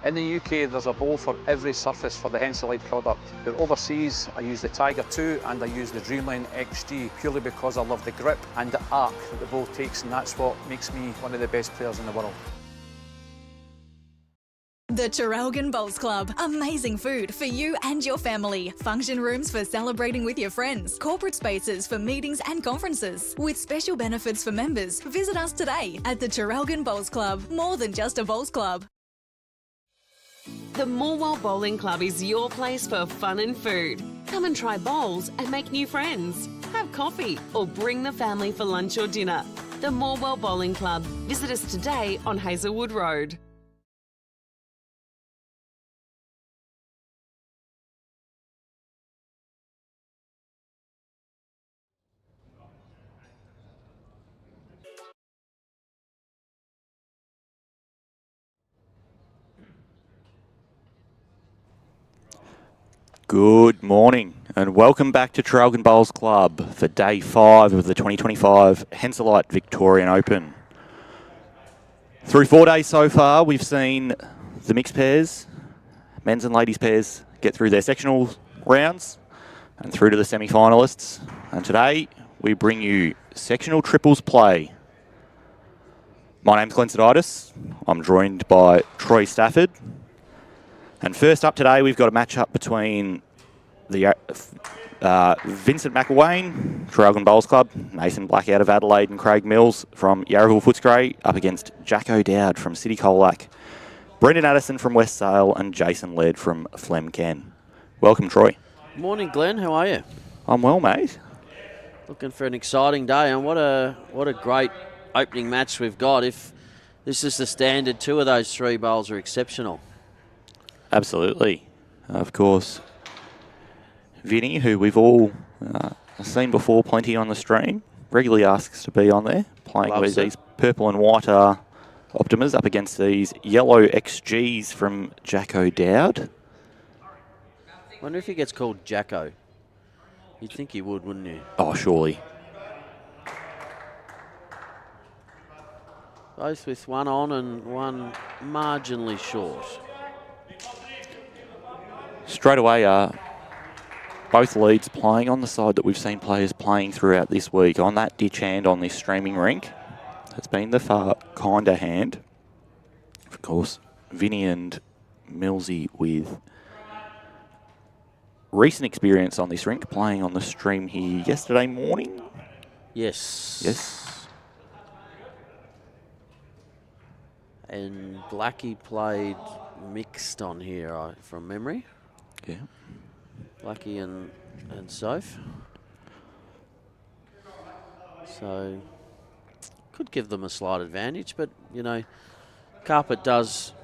In the UK, there's a bowl for every surface for the LAIRD product. But overseas, I use the Tiger 2 and I use the Dreamline XG purely because I love the grip and the arc that the bowl takes, and that's what makes me one of the best players in the world. The Traralgon Bowls Club. Amazing food for you and your family. Function rooms for celebrating with your friends. Corporate spaces for meetings and conferences. With special benefits for members. Visit us today at the Traralgon Bowls Club. More than just a bowls club. The Moama Bowling Club is your place for fun and food. Come and try bowls and make new friends. Have coffee or bring the family for lunch or dinner. The Moama Bowling Club. Visit us today on Hazelwood Road. Good morning and welcome back to Traralgon Bowls Club for Day 5 of the 2025 Henselite Victorian Open. Through 4 days so far, we've seen the mixed pairs, men's and ladies pairs, get through their sectional rounds and through to the semi-finalists. And today, we bring you sectional triples play. My name's Glenn Saditis. I'm joined by Troy Stafford. And first up today, we've got a match-up between the Vincent McILWAIN, Traralgon Bowls Club, Nathan Black out of Adelaide, and Craig Mills from Yarraville Footscray, up against Jack O'Dowd from City Colac, Brendan Addison from West Sale, and Jason Laird from Flemken. Welcome, Troy. Morning, Glenn. How are you? I'm well, mate. Looking for an exciting day, and what a great opening match we've got. If this is the standard, two of those three bowls are exceptional. Absolutely. Of course, Vinny, who we've all seen before plenty on the stream, regularly asks to be on there, playing with these purple and white Optimas up against these yellow XGs from Jack O'Dowd. Wonder if he gets called Jacko. You'd think he would, wouldn't you? Oh, surely. Both with one on and one marginally short. Straight away, both leads playing on the side that we've seen players playing throughout this week. On that ditch hand on this streaming rink, it's been the far kinder hand. Of course, Vinny and Millsy with recent experience on this rink, playing on the stream here yesterday morning. Yes. Yes. And Blackie played mixed on here from memory. Yeah. Blackie and Soph. So could give them a slight advantage, but you know, carpet does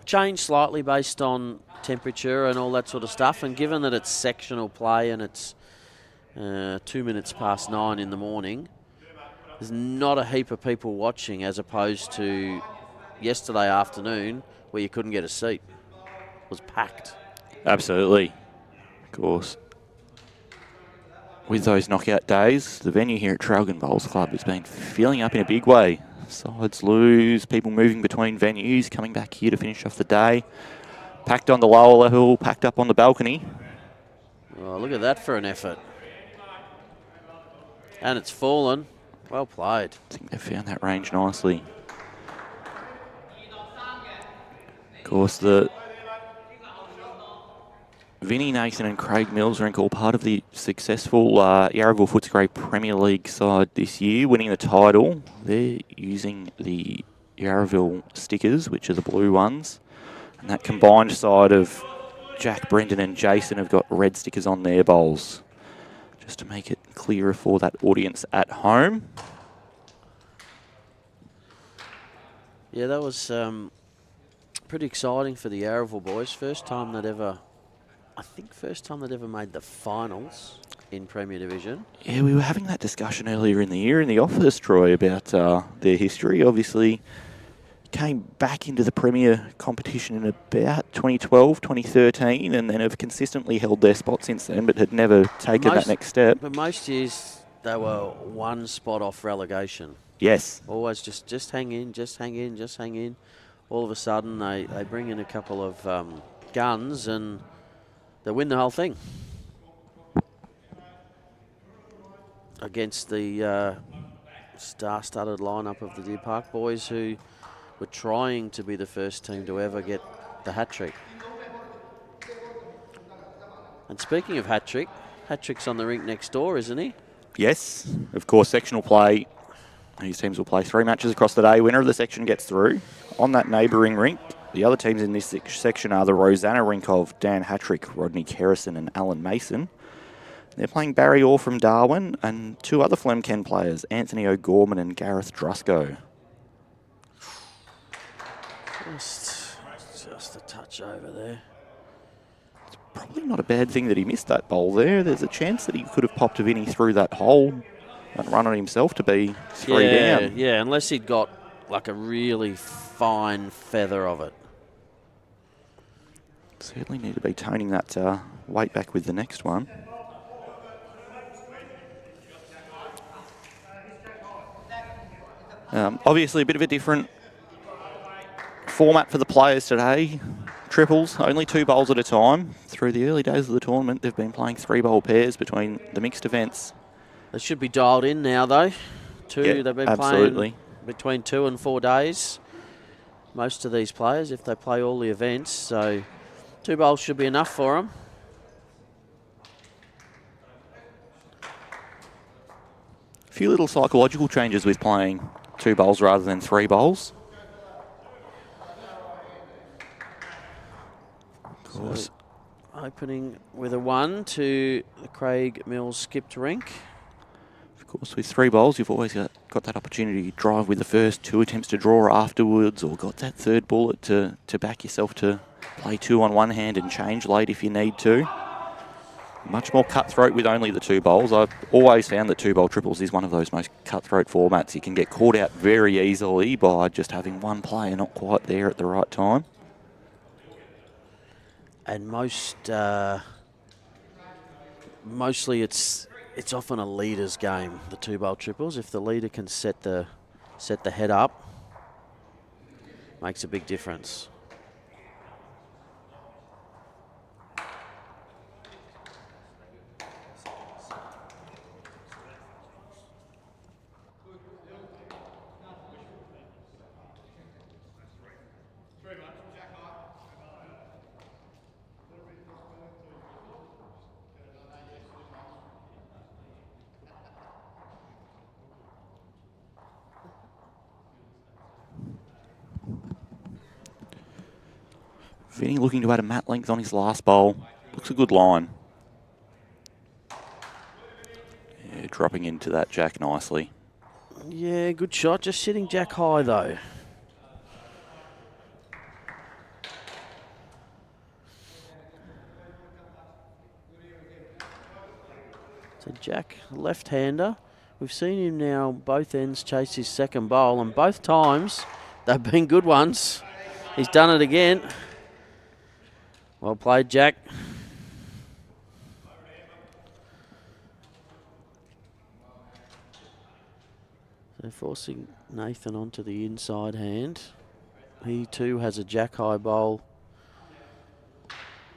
change slightly based on temperature and all that sort of stuff. And given that it's sectional play and it's 2 minutes past 9 in the morning, there's not a heap of people watching as opposed to yesterday afternoon where you couldn't get a seat. It was packed. Absolutely. Of course. With those knockout days, the venue here at Traralgon Bowls Club has been filling up in a big way. Sides loose, people moving between venues, coming back here to finish off the day. Packed on the lower level, packed up on the balcony. Oh, look at that for an effort. And it's fallen. Well played. I think they found that range nicely. Of course, the Vinny, Nathan and Craig Mills are all part of the successful Yarraville Footscray Premier League side this year, winning the title. They're using the Yarraville stickers, which are the blue ones. And that combined side of Jack, Brendan and Jason have got red stickers on their bowls, just to make it clearer for that audience at home. Yeah, that was pretty exciting for the Yarraville boys. First time they'd ever made the finals in Premier Division. Yeah, we were having that discussion earlier in the year in the office, Troy, about their history. Obviously, came back into the Premier competition in about 2012, 2013, and then have consistently held their spot since then, but had never taken that next step. But most years, they were one spot off relegation. Yes. Always just hang in, just hang in, just hang in. all of a sudden they bring in a couple of guns and they win the whole thing against the star-studded lineup of the Deer Park boys, who were trying to be the first team to ever get the hat-trick. And speaking of hat-trick, hat-trick's on the rink next door, isn't he? Yes, of course, sectional play. These teams will play 3 matches across the day. Winner of the section gets through. On that neighbouring rink, the other teams in this section are the Rosanna rink of Dan Hattrick, Rodney Kerrison and Alan Mason. They're playing Barry Orr from Darwin and 2 other Flemken players, Anthony O'Gorman and Gareth Drusco. Just a touch over there. Probably not a bad thing that he missed that bowl there. There's a chance that he could have popped Vinny through that hole and run on himself to be 3 down. Yeah, unless he'd got like a really fine feather of it. Certainly need to be toning that weight back with the next one. Obviously a bit of a different format for the players today. Triples, only 2 bowls at a time. Through the early days of the tournament, they've been playing 3-bowl pairs between the mixed events. They should be dialed in now, though. Yeah, They've been absolutely. playing between 2 and 4 days. Most of these players, if they play all the events, so 2 bowls should be enough for them. A few little psychological changes with playing 2 bowls rather than 3 bowls. Of course. So, opening with a 1 to the Craig Mills skipped rink. Of course, with 3 bowls, you've always got that opportunity to drive with the first 2 attempts to draw afterwards, or got that 3rd bullet to back yourself to play 2 on one hand and change late if you need to. Much more cutthroat with only the 2 bowls. I've always found that 2-bowl triples is one of those most cutthroat formats. You can get caught out very easily by just having one player not quite there at the right time. And mostly it's often a leader's game, the 2-bowl triples. If the leader can set the head up, makes a big difference. Vinny looking to add a mat length on his last bowl. Looks a good line. Yeah, dropping into that jack nicely. Yeah, good shot. Just sitting jack high, though. So Jack, left-hander. We've seen him now both ends chase his 2nd bowl, and both times they've been good ones. He's done it again. Well played, Jack. So forcing Nathan onto the inside hand. He too has a jack high bowl.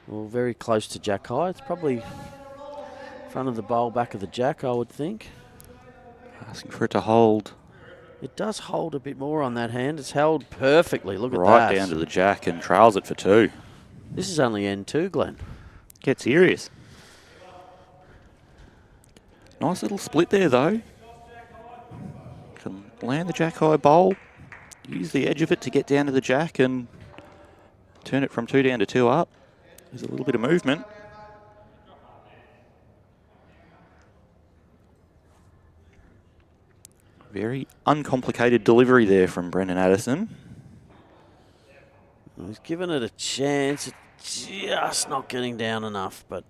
Well, very close to jack high. It's probably front of the bowl, back of the jack, I would think. Asking for it to hold. It does hold a bit more on that hand. It's held perfectly. Look at that. Right down to the jack and trails it for 2. This is only N2, Glenn. Get serious. Nice little split there, though. Can land the jack high bowl, use the edge of it to get down to the jack and turn it from 2 down to 2 up. There's a little bit of movement. Very uncomplicated delivery there from Brendan Addison. He's given it a chance. It's just not getting down enough, but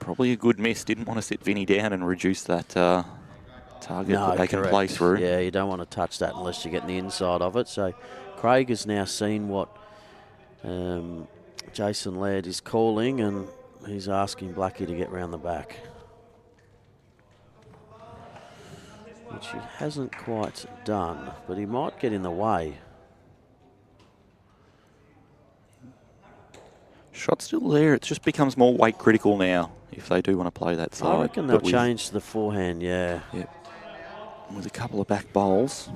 Probably a good miss. Didn't want to sit Vinny down and reduce that target that they can play through. Yeah, you don't want to touch that unless you're getting the inside of it. So Craig has now seen what Jason Laird is calling, and he's asking Blackie to get round the back, which he hasn't quite done, but he might get in the way. Shot's still there. It just becomes more weight critical now if they do want to play that side. I reckon they'll But with- change to the forehand, yeah. Yep. With a couple of back bowls.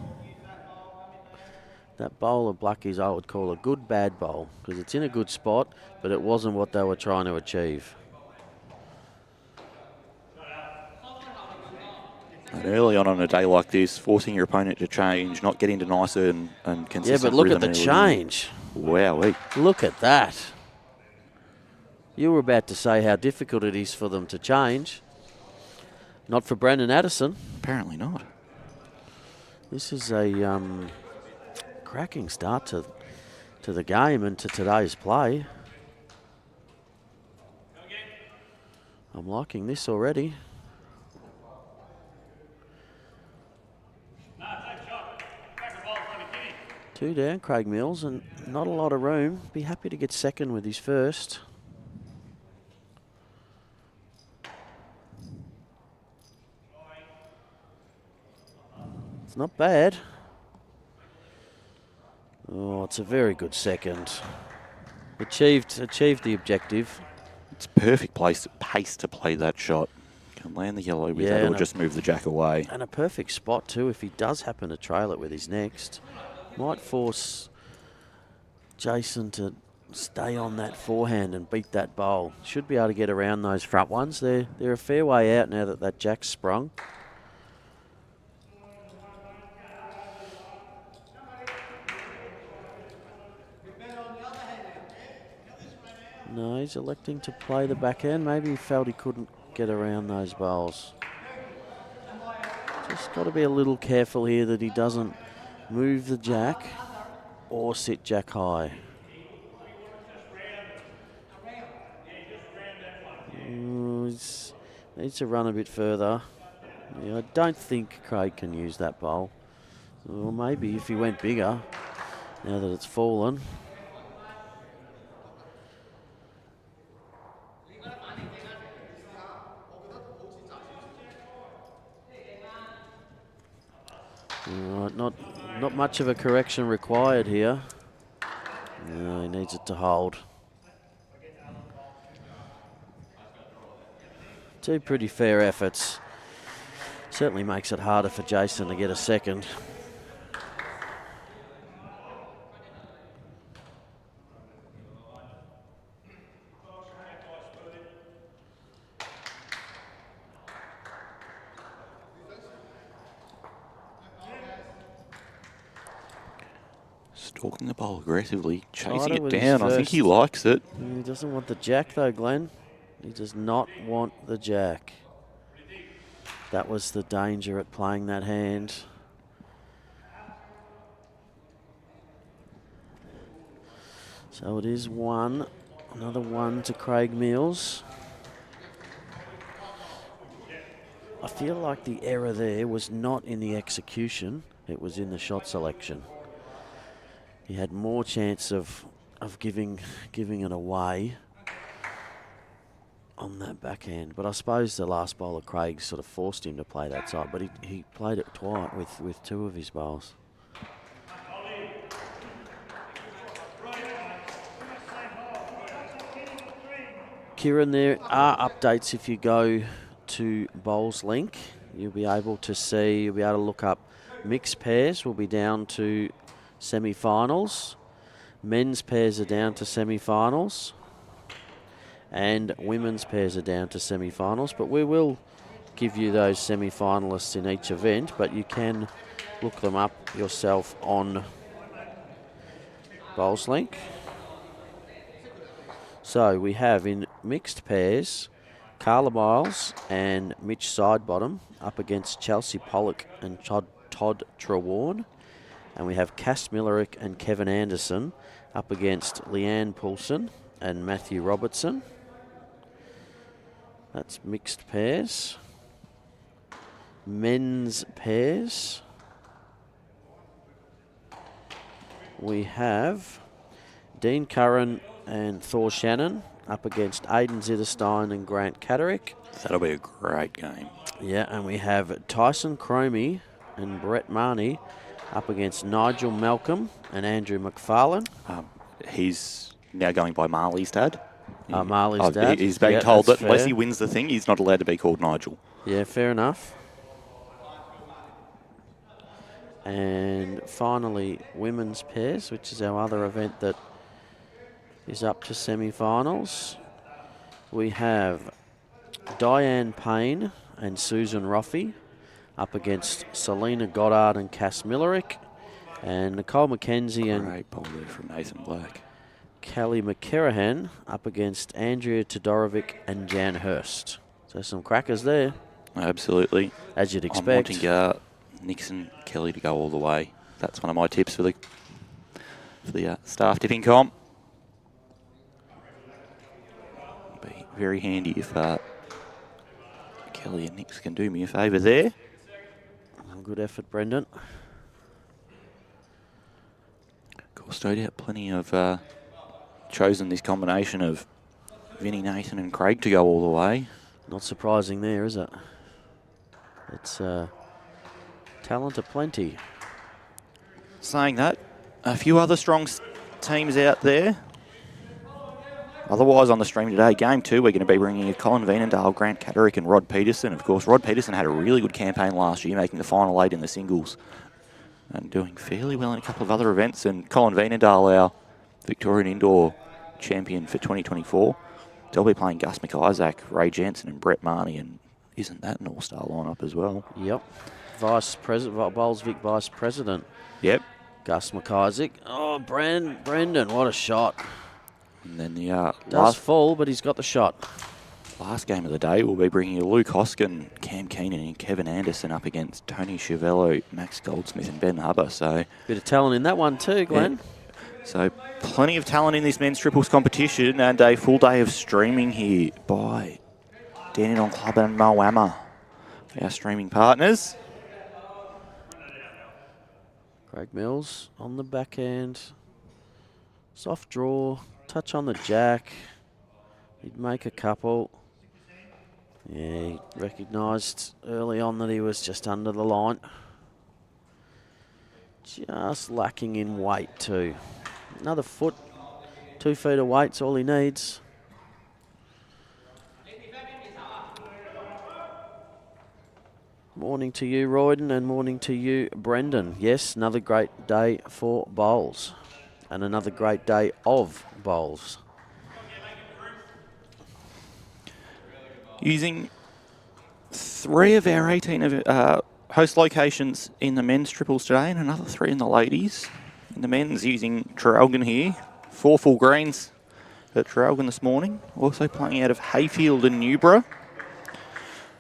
That bowl of Blackies I would call a good bad bowl because it's in a good spot, but it wasn't what they were trying to achieve. And early on a day like this, forcing your opponent to change, not getting to nicer and consistent. Yeah, but look at rhythm the early on. change. Wowee. Look at that. You were about to say how difficult it is for them to change. Not for Brandon Addison. Apparently not. This is a cracking start to the game and to today's play. I'm liking this already. Two down, Craig Mills, and not a lot of room. Be happy to get second with his first. It's not bad. Oh, it's a very good second. Achieved the objective. It's perfect pace to play that shot. Can land the yellow with that or just move the jack away. And a perfect spot too if he does happen to trail it with his next. Might force Jason to stay on that forehand and beat that bowl. Should be able to get around those front ones. They're a fair way out now that jack's sprung. No, he's electing to play the backhand. Maybe he felt he couldn't get around those bowls. Just got to be a little careful here that he doesn't move the jack or sit jack high. Needs to run a bit further. Yeah, I don't think Craig can use that bowl. Or maybe if he went bigger, now that it's fallen. Right, not much of a correction required here. No, he needs it to hold. Two pretty fair efforts. Certainly makes it harder for Jason to get a second. Stalking the bowl aggressively, chasing Tighter it with his down. I think he first. likes it. He doesn't want the jack though, Glenn. He does not want the jack. That was the danger at playing that hand. So it is one, another one to Craig Mills. I feel like the error there was not in the execution, it was in the shot selection. He had more chance of giving it away on that backhand. But I suppose the last bowler, Craig, sort of forced him to play that side, but he played it twice with two of his bowls. Kieran, there are updates if you go to Bowls Link. You'll be able to look up mixed pairs will be down to semi-finals. Men's pairs are down to semi-finals. And women's pairs are down to semi-finals. But we will give you those semi-finalists in each event, but you can look them up yourself on Bowls Link. So we have in mixed pairs Carla Miles and Mitch Sidebottom up against Chelsea Pollock and Todd Trewarn. And we have Cass Millerick and Kevin Anderson up against Leanne Poulsen and Matthew Robertson. That's mixed pairs. Men's pairs. We have Dean Curran and Thor Shannon up against Aidan Zitterstein and Grant Catterick. That'll be a great game. Yeah, and we have Tyson Cromie and Brett Marnie up against Nigel Malcolm and Andrew McFarlane. He's now going by Marley's dad. Marley's dad. He's being Yeah, told that that's unless fair. he wins the thing, he's not allowed to be called Nigel. Yeah, fair enough. And finally, women's pairs, which is our other event that is up to semi-finals. We have Diane Payne and Susan Roffey up against Selena Goddard and Cass Millerick, and Nicole McKenzie and Great ball there from Nathan Black. Kelly McKerahan up against Andrea Todorovic and Jan Hurst. So some crackers there, Absolutely. as you'd I'm expect. wanting Nixon Kelly to go all the way. That's one of my tips for the staff tipping comp. Be very handy if Kelly and Nix can do me a favour there. Good effort, Brendan. Of course, no doubt plenty of chosen this combination of Vinnie, Nathan and Craig to go all the way. Not surprising there, is it? It's talent aplenty. Saying that, a few other strong teams out there. Otherwise, on the stream today, Game 2, we're going to be bringing in Colin Veenendahl, Grant Catterick and Rod Peterson. Of course, Rod Peterson had a really good campaign last year, making the final 8 in the singles and doing fairly well in a couple of other events. And Colin Veenendahl, our Victorian Indoor champion for 2024. They'll be playing Gus McIsaac, Ray Jensen and Brett Marnie, and isn't that an all-star lineup as well? Yep. Vice President, Bowlesvik Vice President. Yep. Gus McIsaac. Oh, Brendan, what a shot. And then the Does fall, but he's got the shot. last game of the day, we'll be bringing you Luke Hoskin, Cam Keenan and Kevin Anderson up against Tony Chiavello, Max Goldsmith and Ben Hubber. So Bit of talent in that one too, Glenn. Yeah. So plenty of talent in this men's triples competition, and a full day of streaming here by Dandenong Club and Moama, our streaming partners. Craig Mills on the back end. Soft draw, touch on the jack. He'd make a couple. Yeah, he recognised early on that he was just under the line. Just lacking in weight too. Another foot, 2 feet of weight's all he needs. Morning to you, Royden, and morning to you, Brendan. Yes, another great day for bowls. And another great day of bowls. Using 3 of our 18 host locations in the men's triples today and another 3 in the ladies. In the men's, using Traralgon here. 4 full greens at Traralgon this morning. Also playing out of Hayfield and Newborough.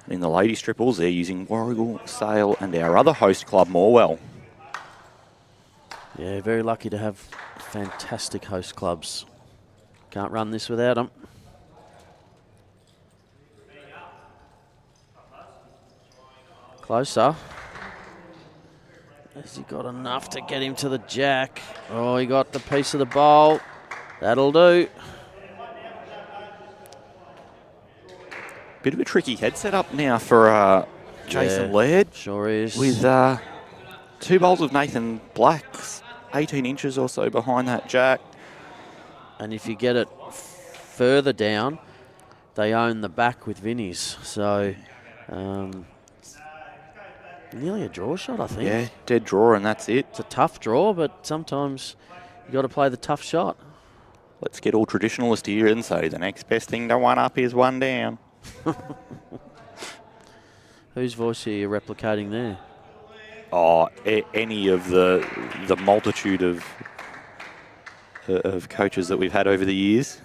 In the ladies triples, they're using Warrigal, Sale and our other host club, Morwell. Yeah, very lucky to have fantastic host clubs. Can't run this without them. Closer. Has he got enough to get him to the jack? Oh, he got the piece of the bowl. That'll do. Bit of a tricky head set up now for Jason Laird. Sure is. With 2 bowls of Nathan Black's 18 inches or so behind that jack. And if you get it further down, they own the back with Vinnie's. So, nearly a draw shot, I think. Yeah, dead draw and that's it. It's a tough draw, but sometimes you got to play the tough shot. Let's get all traditionalist here and say the next best thing to 1 up is 1 down. Whose voice are you replicating there? Oh, any of the multitude of coaches that we've had over the years.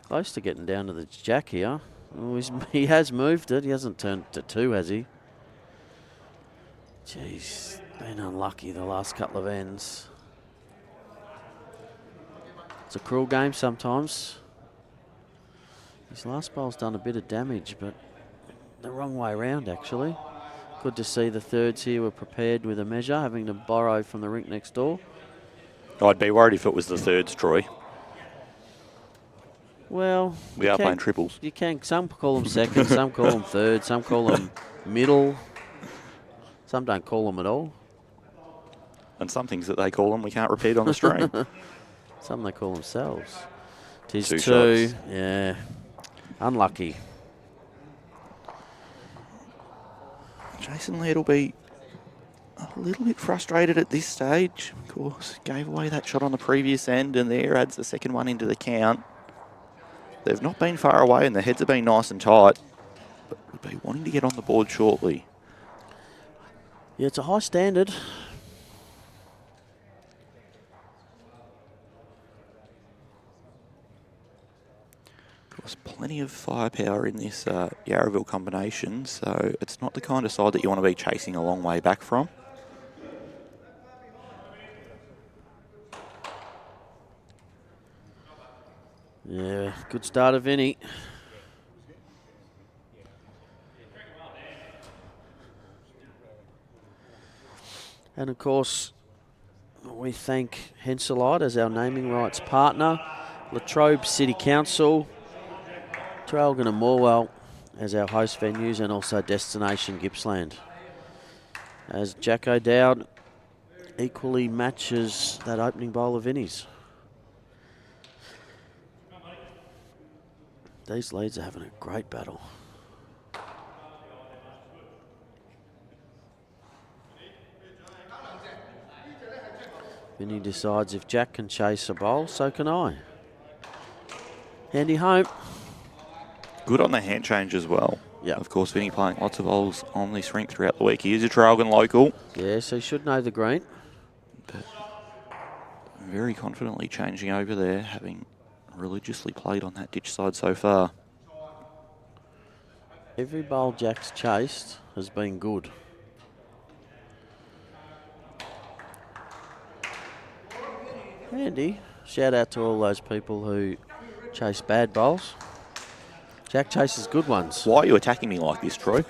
Close to getting down to the jack here. Oh, he has moved it. He hasn't turned to 2, has he? Jeez, been unlucky the last couple of ends. It's a cruel game sometimes. His last bowl's done a bit of damage, but the wrong way round actually. Good to see the thirds here were prepared with a measure, having to borrow from the rink next door. I'd be worried if it was the thirds, Troy. Well, We are playing triples. You can. Some call them second, some call them third, some call them middle. Some don't call them at all. And some things that they call them we can't repeat on the stream. Some they call themselves. Tis Two two. shots. Yeah. Unlucky. Jason Laird will be a little bit frustrated at this stage. Of course, gave away that shot on the previous end and there adds the second one into the count. They've not been far away and the heads have been nice and tight, but would be wanting to get on the board shortly. Yeah, it's a high standard. Of course, plenty of firepower in this Yarraville combination, so it's not the kind of side that you want to be chasing a long way back from. Yeah, good start of Vinny. And of course, we thank Henselite as our naming rights partner, Latrobe City Council, Traralgon and Morwell as our host venues, and also Destination Gippsland. As Jack O'Dowd equally matches that opening bowl of Vinnie's. These leads are having a great battle. Vinny decides if Jack can chase a bowl, so can I. Handy home. Good on the hand change as well. Yeah. Of course, Vinny playing lots of bowls on this rink throughout the week. He is a Traralgon local. Yes, he should know the green. But very confidently changing over there, having religiously played on that ditch side so far. Every bowl Jack's chased has been good. Handy. Shout out to all those people who chase bad bowls. Jack chases good ones. Why are you attacking me like this, Troy?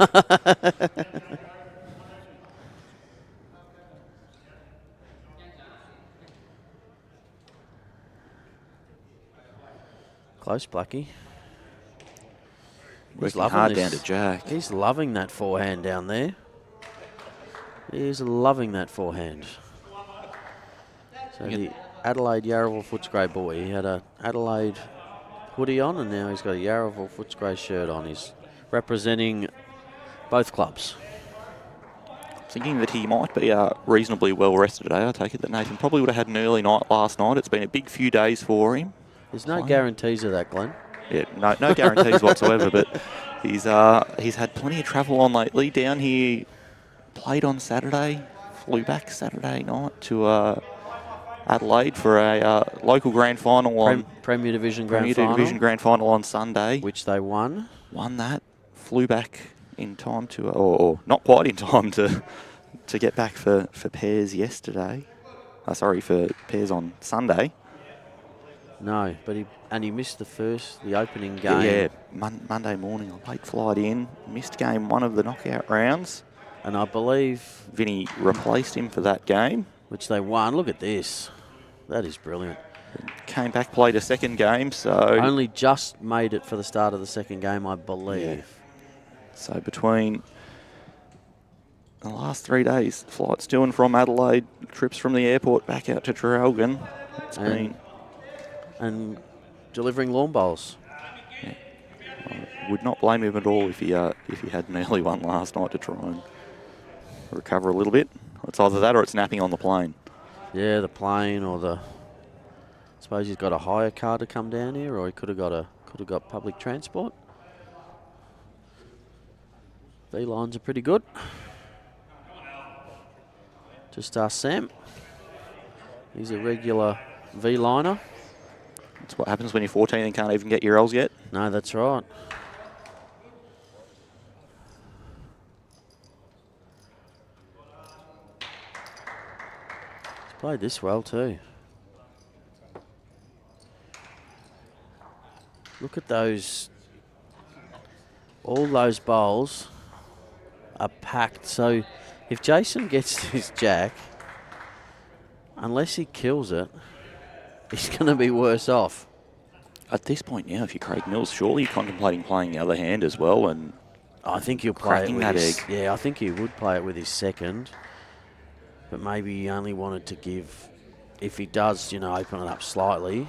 Close, Blackie. Working hard down to Jack. He's loving that forehand down there. He's loving that forehand. So the Adelaide Yarraville Footscray boy, he had a Adelaide hoodie on and now he's got a Yarraville Footscray shirt on. He's representing both clubs. Thinking that he might be reasonably well rested today. I take it that Nathan probably would have had an early night last night. It's been a big few days for him. There's no guarantees of that, Glenn. Yeah, no guarantees whatsoever, but he's had plenty of travel on lately. Down here, played on Saturday, flew back Saturday night to Adelaide for a local grand final on Premier Division grand final on Sunday, which they won. Won that, flew back in time to, or not quite in time to get back for pairs yesterday. For pairs on Sunday. No, but he missed the opening game. Yeah, Monday morning, a late flight in, missed game one of the knockout rounds. And I believe Vinny replaced him for that game. Which they won. Look at this. That is brilliant. Came back, played a second game, so... Only just made it for the start of the second game, I believe. Yeah. So between the last 3 days, flights to and from Adelaide, trips from the airport back out to Traralgon. And delivering lawn bowls. Yeah. I would not blame him at all if he had an early one last night to try and recover a little bit. It's either that or it's napping on the plane. Yeah, the plane or I suppose he's got a hire car to come down here, or he could have got public transport. The lines are pretty good. Just ask Sam. He's a regular V-liner. That's what happens when you're 14 and can't even get your L's yet. No, that's right. He's played this well too. Look at those. All those bowls are packed. So if Jason gets this jack, unless he kills it, he's going to be worse off. At this point now, if you're Craig Mills, surely you're contemplating playing the other hand as well, and I think he'll play it with that his, egg. Yeah, I think he would play it with his second. But maybe he only wanted to give, if he does, you know, open it up slightly,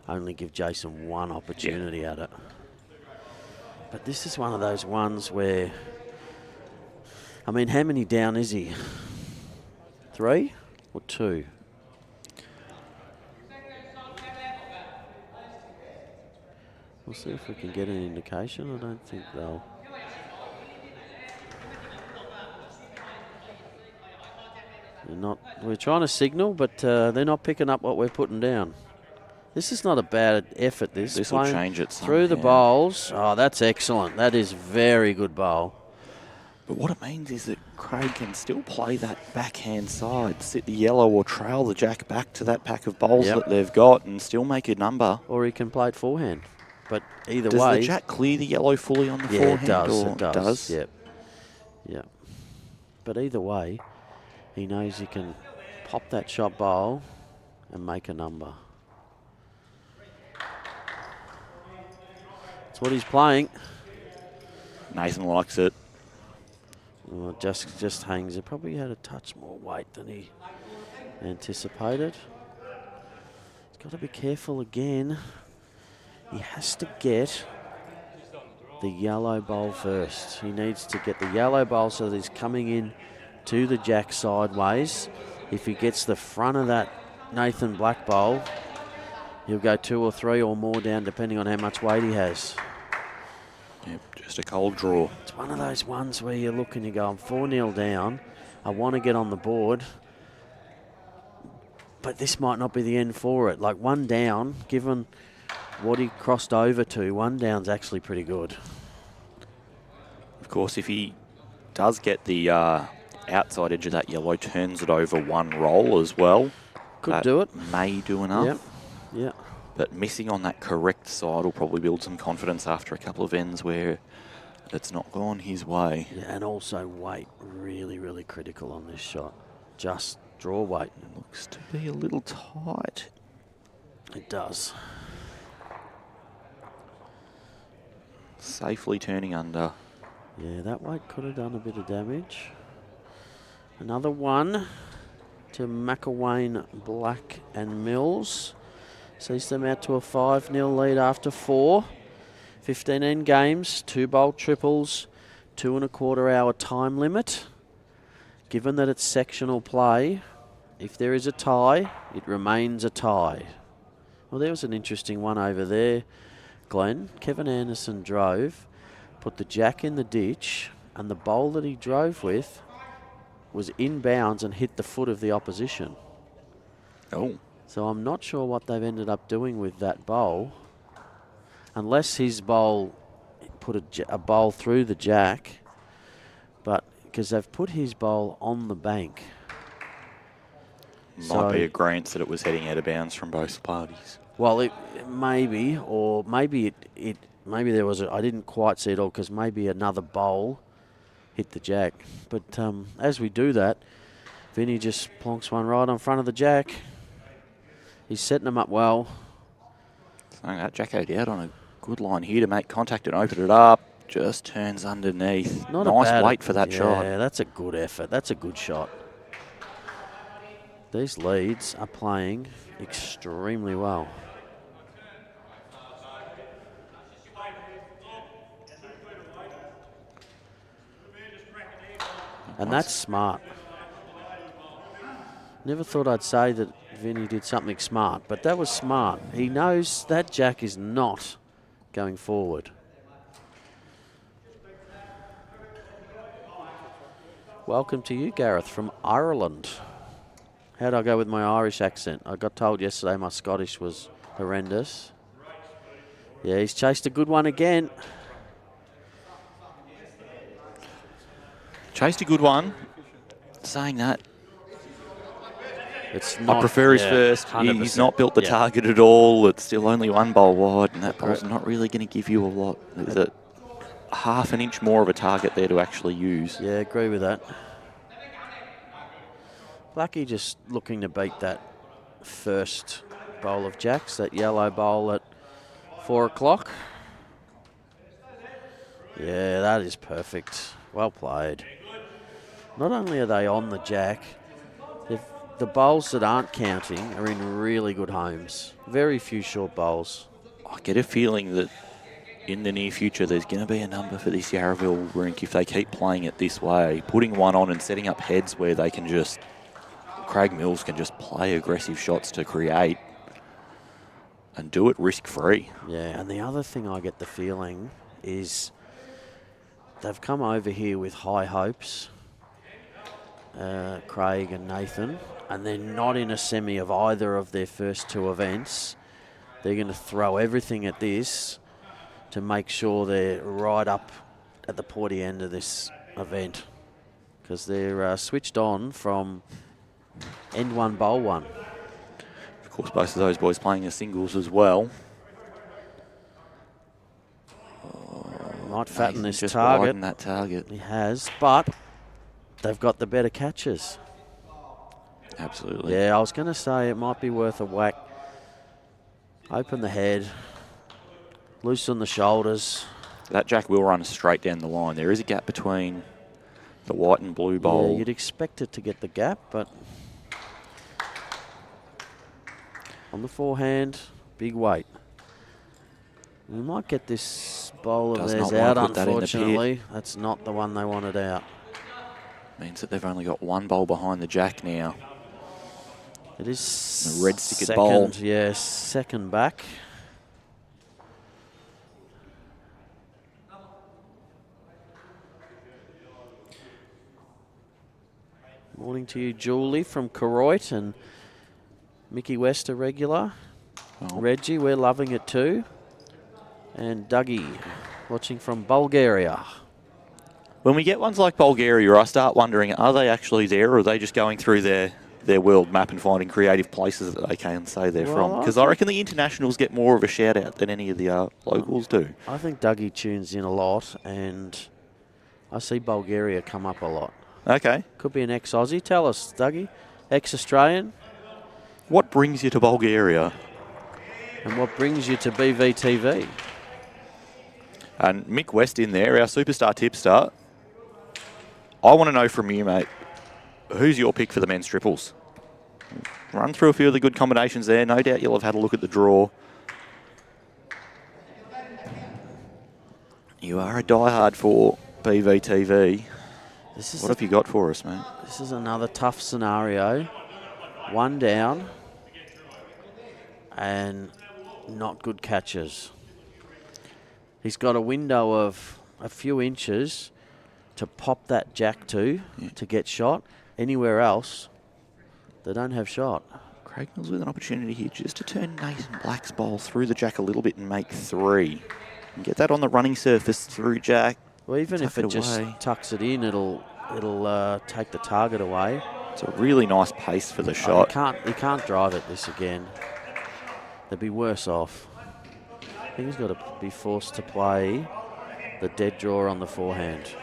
only give Jason one opportunity at it. But this is one of those ones where, I mean, how many down is he? 3 or 2? We'll see if we can get an indication. I don't think they'll. They're not. We're trying to signal, but they're not picking up what we're putting down. This is not a bad effort. This will change it some, through the bowls. Oh, that's excellent. That is very good bowl. But what it means is that Craig can still play that backhand side, sit the yellow or trail the jack back to that pack of bowls that they've got and still make a number. Or he can play it forehand. But either does way... Does the jack clear the yellow fully on the forehand? It does. Yep. Yep. But either way, he knows he can pop that shot bowl and make a number. That's what he's playing. Nathan likes it. Well, just hangs it. Probably had a touch more weight than he anticipated. He's got to be careful again. He has to get the yellow bowl first. He needs to get the yellow bowl so that he's coming in to the jack sideways. If he gets the front of that Nathan Black bowl, he'll go 2 or 3 or more down depending on how much weight he has. Yep, just a cold draw. It's one of those ones where you look and you go, I'm 4-0 down. I want to get on the board. But this might not be the end for it. Like 1 down, given what he crossed over to, 1 down's actually pretty good. Of course, if he does get the outside edge of that yellow, turns it over 1 roll as well. Could do it. May do enough. Yep. Yep. But missing on that correct side will probably build some confidence after a couple of ends where it's not gone his way. Yeah, and also weight, really, really critical on this shot. Just draw weight. It looks to be a little tight. It does. Safely turning under. Yeah, that weight could have done a bit of damage. Another one to McILWAIN, Black and Mills. Sees them out to a 5-0 lead after 4. 15 end games, 2 bowl triples, 2 1/4 hour time limit. Given that it's sectional play, if there is a tie, it remains a tie. Well, there was an interesting one over there, Glenn. Kevin Anderson drove, put the jack in the ditch, and the bowl that he drove with was inbounds and hit the foot of the opposition. Oh. So I'm not sure what they've ended up doing with that bowl, unless his bowl put a bowl through the jack, but because they've put his bowl on the bank. Might be agreement that it was heading out of bounds from both parties. Well, it maybe, or maybe maybe there was I didn't quite see it all because maybe another bowl hit the jack. But as we do that, Vinny just plonks one right in front of the jack. He's setting them up well. So that jack out on a good line here to make contact and open it up. Just turns underneath. Not nice weight for that shot. Yeah, that's a good effort. That's a good shot. These leads are playing extremely well. And that's smart. Never thought I'd say that Vinny did something smart, but that was smart. He knows that jack is not going forward. Welcome to you, Gareth, from Ireland. How'd I go with my Irish accent? I got told yesterday my Scottish was horrendous. Yeah, he's chased a good one again. Chased a good one. Saying that, it's not, I prefer his first. He's not built the target at all. It's still only 1 bowl wide, and that bowl's not really going to give you a lot. There's a half an inch more of a target there to actually use. Yeah, agree with that. Blackie just looking to beat that first bowl of jacks, that yellow bowl at 4 o'clock. Yeah, that is perfect. Well played. Not only are they on the jack, they've the bowls that aren't counting are in really good homes. Very few short bowls. I get a feeling that in the near future there's going to be a number for this Yarraville rink if they keep playing it this way, putting one on and setting up heads where they can just, Craig Mills can just play aggressive shots to create and do it risk-free. Yeah, and the other thing I get the feeling is they've come over here with high hopes, Craig and Nathan, and they're not in a semi of either of their first two events. They're going to throw everything at this to make sure they're right up at the pointy end of this event, because they're switched on from end one, bowl one. Of course, both of those boys playing as singles as well. Might fatten this just target. widen that target. He has, but they've got the better catches. Absolutely. Yeah, I was going to say it might be worth a whack. Open the head, loosen the shoulders. That jack will run straight down the line. There is a gap between the white and blue bowl. Yeah, you'd expect it to get the gap, but on the forehand, big weight. We might get this bowl of Does theirs not want out, to put that in the pit. unfortunately. That's not the one they wanted out. Means that they've only got one bowl behind the jack now. It is The red stickered second, bowl. yeah, second back. Morning to you, Julie from Koroit, and Mickey West, a regular. Well, Reggie, we're loving it too. And Dougie, watching from Bulgaria. when we get ones like Bulgaria, I start wondering, are they actually there, or are they just going through their world map and finding creative places that they can say they're from? Because I reckon the internationals get more of a shout out than any of the locals do. I think Dougie tunes in a lot, and I see Bulgaria come up a lot. Okay. Could be an ex-Aussie. Tell us, Dougie. Ex-Australian. What brings you to Bulgaria? And what brings you to BVTV? And Mick West in there, our superstar tipster. I want to know from you, mate, who's your pick for the men's triples? Run through a few of the good combinations there. No doubt you'll have had a look at the draw. You are a diehard for BVTV. What have you got for us, mate? This is another tough scenario. One down and not good catches. He's got a window of a few inches to pop that jack to get shot. Anywhere else, they don't have shot. Craig Mills with an opportunity here just to turn Nathan Black's bowl through the jack a little bit and make three. And get that on the running surface through jack. Well, even if it just away. tucks it in, it'll take the target away. It's a really nice pace for the shot. He can't drive it this again. They'd be worse off. I think he's got to be forced to play the dead draw on the forehand.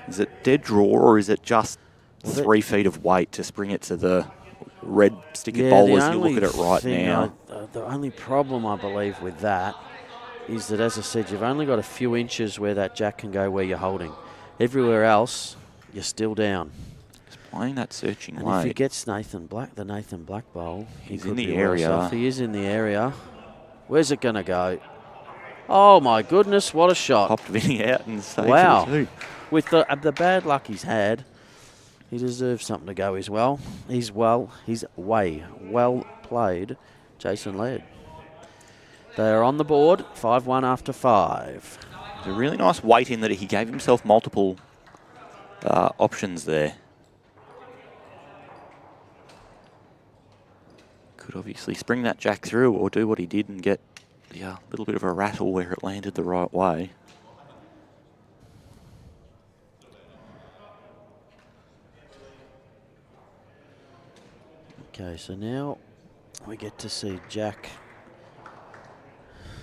Is it dead draw, or is it just 3 feet of weight to bring it to the red stickered bowl as you look at it right now? The only problem, I believe, with that is that, as I said, you've only got a few inches where that jack can go where you're holding. Everywhere else, you're still down. He's playing that searching And weight. if he gets the Nathan Black bowl, He's he in could the be worse area. off. He is in the area. Where's it going to go? Oh, my goodness, what a shot. Popped Vinny out and stayed Wow. to the two. With the bad luck he's had, he deserves something to go as well. He's way well played, Jason Laird. They are on the board, 5-1 after 5. It's a really nice weight in that he gave himself multiple options there. Could obviously spring that jack through or do what he did and get a little bit of a rattle where it landed the right way. Okay, so now we get to see Jack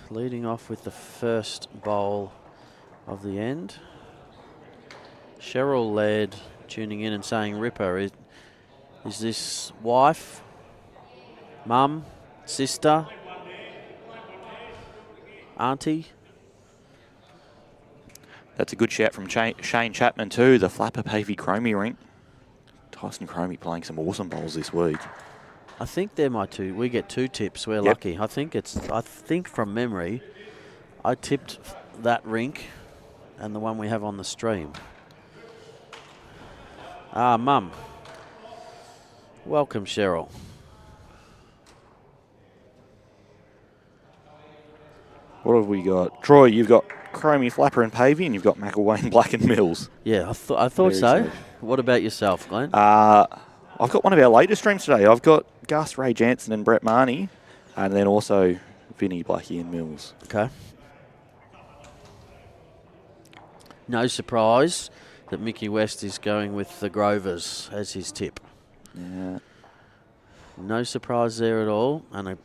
leading off with the first bowl of the end. Cheryl Laird tuning in and saying, Ripper, is this wife, mum, sister, auntie? That's a good shout from Shane Chapman too, the Flapper Pavey Chromie rink. Tyson Chromie playing some awesome bowls this week. I think they're my two. We get 2 tips. We're lucky. I think from memory, I tipped that rink and the one we have on the stream. Mum. Welcome, Cheryl. What have we got? Troy, you've got Chromie, Flapper and Pavey, and you've got McILWAIN, Black and Mills. Yeah, I thought Very so. safe. What about yourself, Glenn? I've got one of our latest streams today. I've got Gus, Ray Jansen and Brett Marnie, and then also Vinny, Blackie and Mills. Okay. No surprise that Mickey West is going with the Grovers as his tip. Yeah. No surprise there at all. And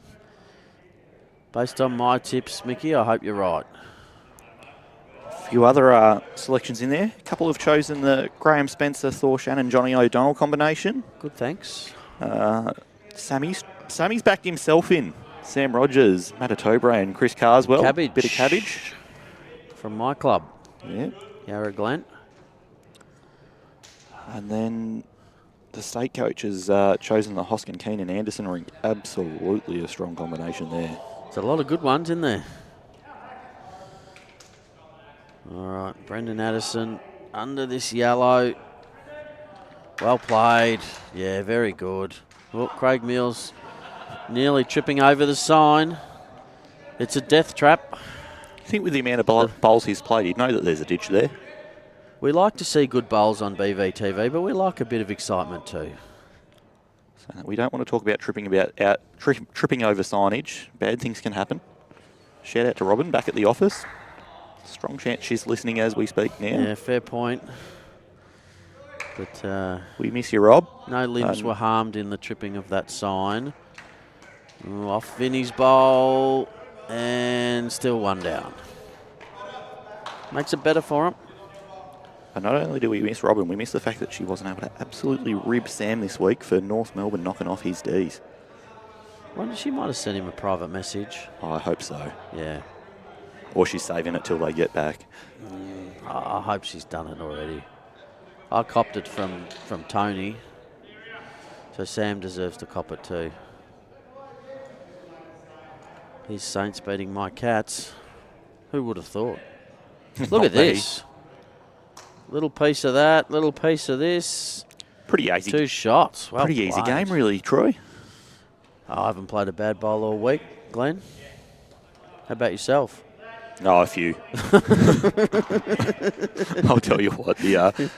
based on my tips, Mickey, I hope you're right. A few other selections in there. A couple have chosen the Graham Spencer, Thor Shannon, Johnny O'Donnell combination. Good, thanks. Sammy's backed himself in. Sam Rogers, Matatobre and Chris Carswell. Cabbage. Bit of cabbage. From my club. Yeah. Yarra Glen. And then the state coach has chosen the Hoskin, Keane and Anderson rink. Absolutely a strong combination there. There's a lot of good ones in there. All right, Brendan Addison under this yellow. Well played. Yeah, very good. Oh, Craig Mills nearly tripping over the sign. It's a death trap. I think with the amount of bowls he's played, he'd know that there's a ditch there. We like to see good bowls on BVTV, but we like a bit of excitement too. So we don't want to talk about tripping over signage. Bad things can happen. Shout out to Robin back at the office. Strong chance she's listening as we speak now. Yeah, fair point. But we miss you, Rob. no limbs were harmed in the tripping of that sign. Off Vinny's bowl, and still 1 down. Makes it better for him. And not only do we miss Robin, we miss the fact that she wasn't able to absolutely rib Sam this week for North Melbourne knocking off his Ds. Wonder she might have sent him a private message. Oh, I hope so. Yeah. Or she's saving it till they get back. I hope she's done it already. I copped it from Tony. So Sam deserves to cop it too. His Saints beating my Cats. Who would have thought? Look at this. Little piece of that, little piece of this. Pretty easy. 2 shots. Well Pretty easy played. game, really, Troy. I haven't played a bad bowl all week, Glenn. How about yourself? Oh, a few. I'll tell you what, the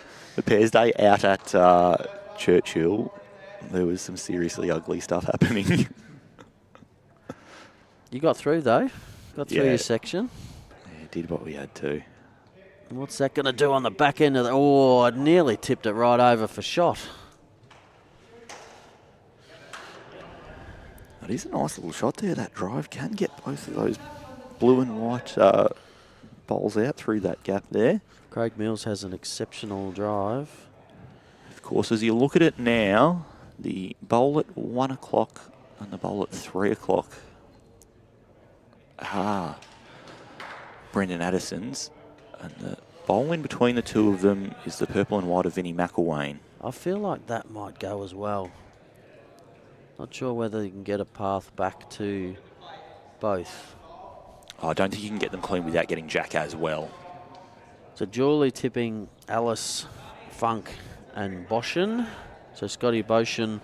Pairs Day out at Churchill, there was some seriously ugly stuff happening. You got through though. Got through Yeah. your section. Yeah, did what we had to. What's that going to do on the back end of the... Oh, I nearly tipped it right over for shot. That is a nice little shot there, that drive. Can get both of those blue and white bowls out through that gap there. Craig Mills has an exceptional drive. Of course, as you look at it now, the bowl at 1 o'clock and the bowl at 3 o'clock. Brendan Addison's. And the bowl in between the two of them is the purple and white of Vinnie McILWAIN. I feel like that might go as well. Not sure whether you can get a path back to both. I don't think you can get them clean without getting Jack as well. So Julie tipping Alice, Funk and Boshin. So Scotty Boshin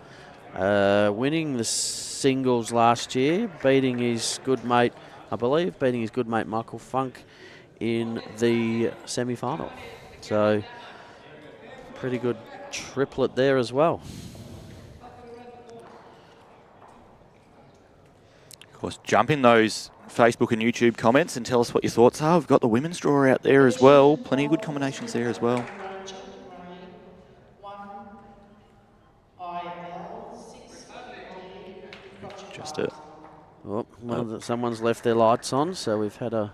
winning the singles last year, beating his good mate, Michael Funk in the semi-final. So pretty good triplet there as well. Of course, jump in those Facebook and YouTube comments and tell us what your thoughts are. We've got the women's draw out there as well. Plenty of good combinations there as well. Just a... Oh, someone's left their lights on, so we've had a...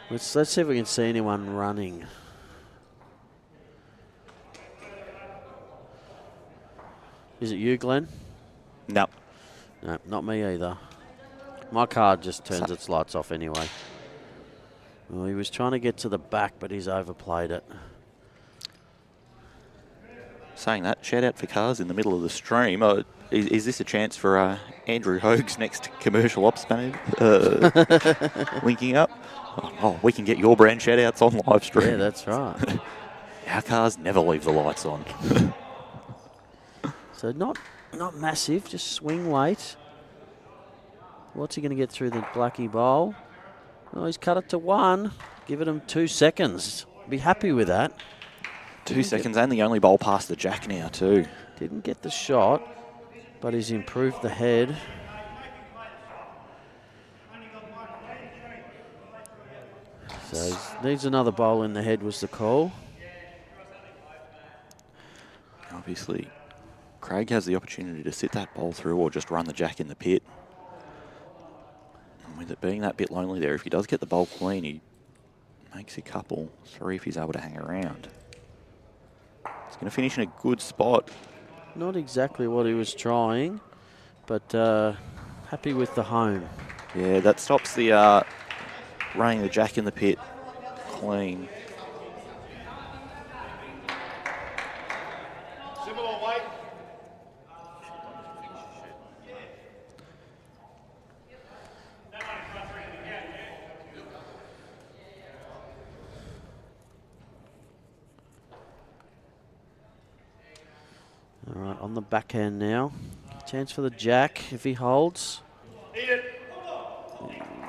Let's see if we can see anyone running. Is it you, Glenn? No. No, not me either. My card just turns its lights off anyway. Well, he was trying to get to the back, but he's overplayed it. Saying that, shout out for cars in the middle of the stream. Is this a chance for Andrew Hogue's next commercial ops manager linking up? Oh, we can get your brand shout outs on live stream. Yeah, that's right. Our cars never leave the lights on. So not massive, just swing weight. What's he going to get through the Blackie bowl? Oh, he's cut it to 1. Give it him 2 seconds. Be happy with that. 2 seconds and the only bowl past the jack now too. Didn't get the shot, but he's improved the head. So he needs another bowl in the head was the call. Obviously, Craig has the opportunity to sit that bowl through or just run the jack in the pit. And with it being that bit lonely there, if he does get the bowl clean, he makes a couple, 3 if he's able to hang around. He's going to finish in a good spot. Not exactly what he was trying, but happy with the home. Yeah, that stops the running the jack in the pit clean. All right, on the backhand now. Chance for the jack if he holds.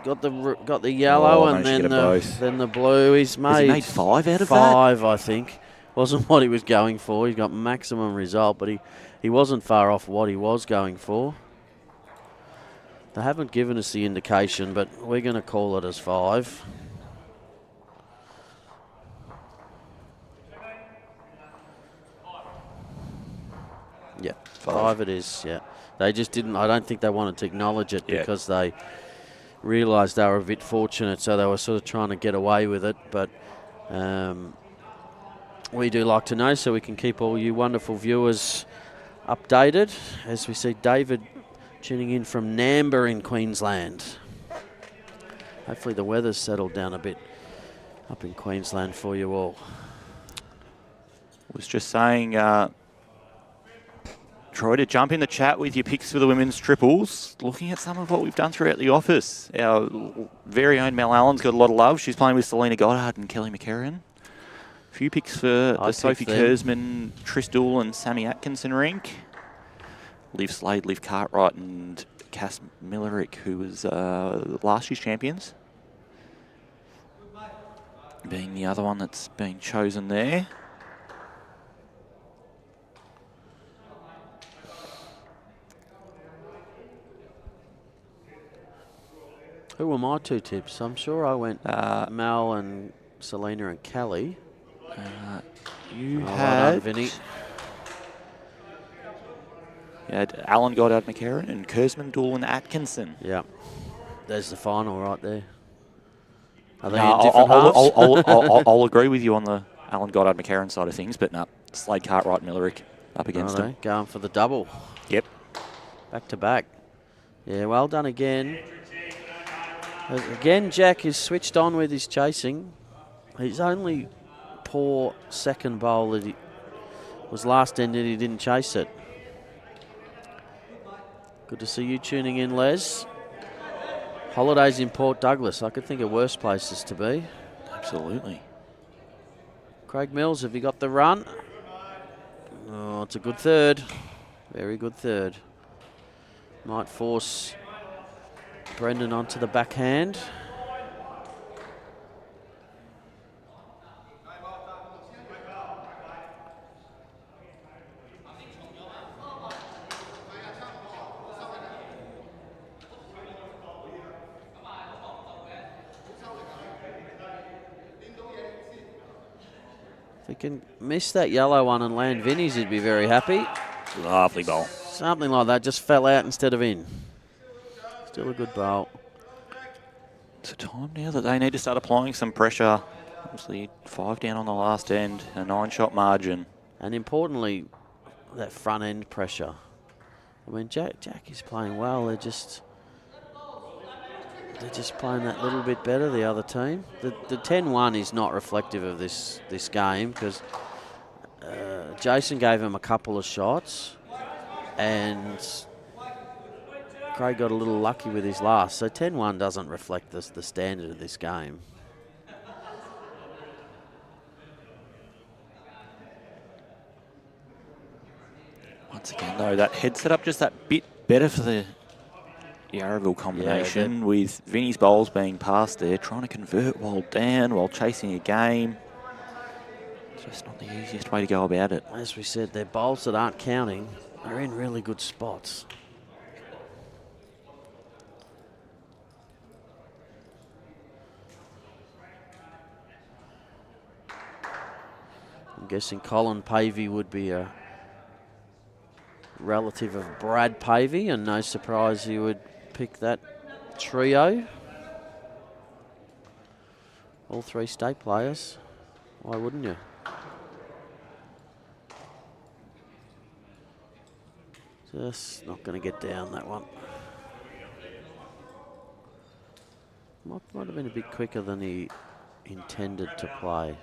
Got the yellow and then the blue. He's made 5 out of 5, I think. Wasn't what he was going for. He got maximum result, but he wasn't far off what he was going for. They haven't given us the indication, but we're going to call it as 5. Yeah, 5 it is, yeah. They just didn't, I don't think they wanted to acknowledge it because they realised they were a bit fortunate, so they were sort of trying to get away with it. But we do like to know so we can keep all you wonderful viewers updated as we see David tuning in from Namba in Queensland. Hopefully the weather's settled down a bit up in Queensland for you all. Was just saying, Troy, to jump in the chat with your picks for the women's triples. Looking at some of what we've done throughout the office. Our very own Mel Allen's got a lot of love. She's playing with Selena Goddard and Kelly McCarran. A few picks for the Sophie Kurzman, Trish Dool and Sammy Atkinson rink. Liv Slade, Liv Cartwright and Cass Millerick, who was last year's champions. Being the other one that's been chosen there. Who were my 2 tips? I'm sure I went Mel and Selena and Kelly. You had Vinny. You had Alan Goddard McCarran and Kurzman, Dool and Atkinson. Yeah. There's the final right there. Are they in different halves? I'll agree with you on the Alan Goddard McCarran side of things, but no, Slade Cartwright Millerick up against him. Going for the double. Yep. Back to back. Yeah, well done again. Again, Jack is switched on with his chasing. His only poor second bowl that he was last ended, he didn't chase it. Good to see you tuning in, Les. Holidays in Port Douglas. I could think of worse places to be. Absolutely. Craig Mills, have you got the run? Oh, it's a good third. Very good third. Might force Brendan onto the backhand. If he can miss that yellow one and land Vinny's, he'd be very happy. Lovely bowl. Something like that, just fell out instead of in. Still a good bowl. It's a time now that they need to start applying some pressure. Obviously 5 down on the last end, a 9-shot margin. And importantly, that front end pressure. I mean, Jack is playing well. They're just they're just playing that little bit better, the other team. The 10-1 is not reflective of this game because Jason gave him a couple of shots and Craig got a little lucky with his last. So 10-1 doesn't reflect the standard of this game. Once again, though, that head set up just that bit better for the Yarraville combination, with Vinny's bowls being passed there, trying to convert while down, while chasing a game. Just not the easiest way to go about it. As we said, their bowls that aren't counting are in really good spots. I'm guessing Colin Pavey would be a relative of Brad Pavey, and no surprise he would pick that trio. All three state players. Why wouldn't you? Just not going to get down that one. Might have been a bit quicker than he intended to play.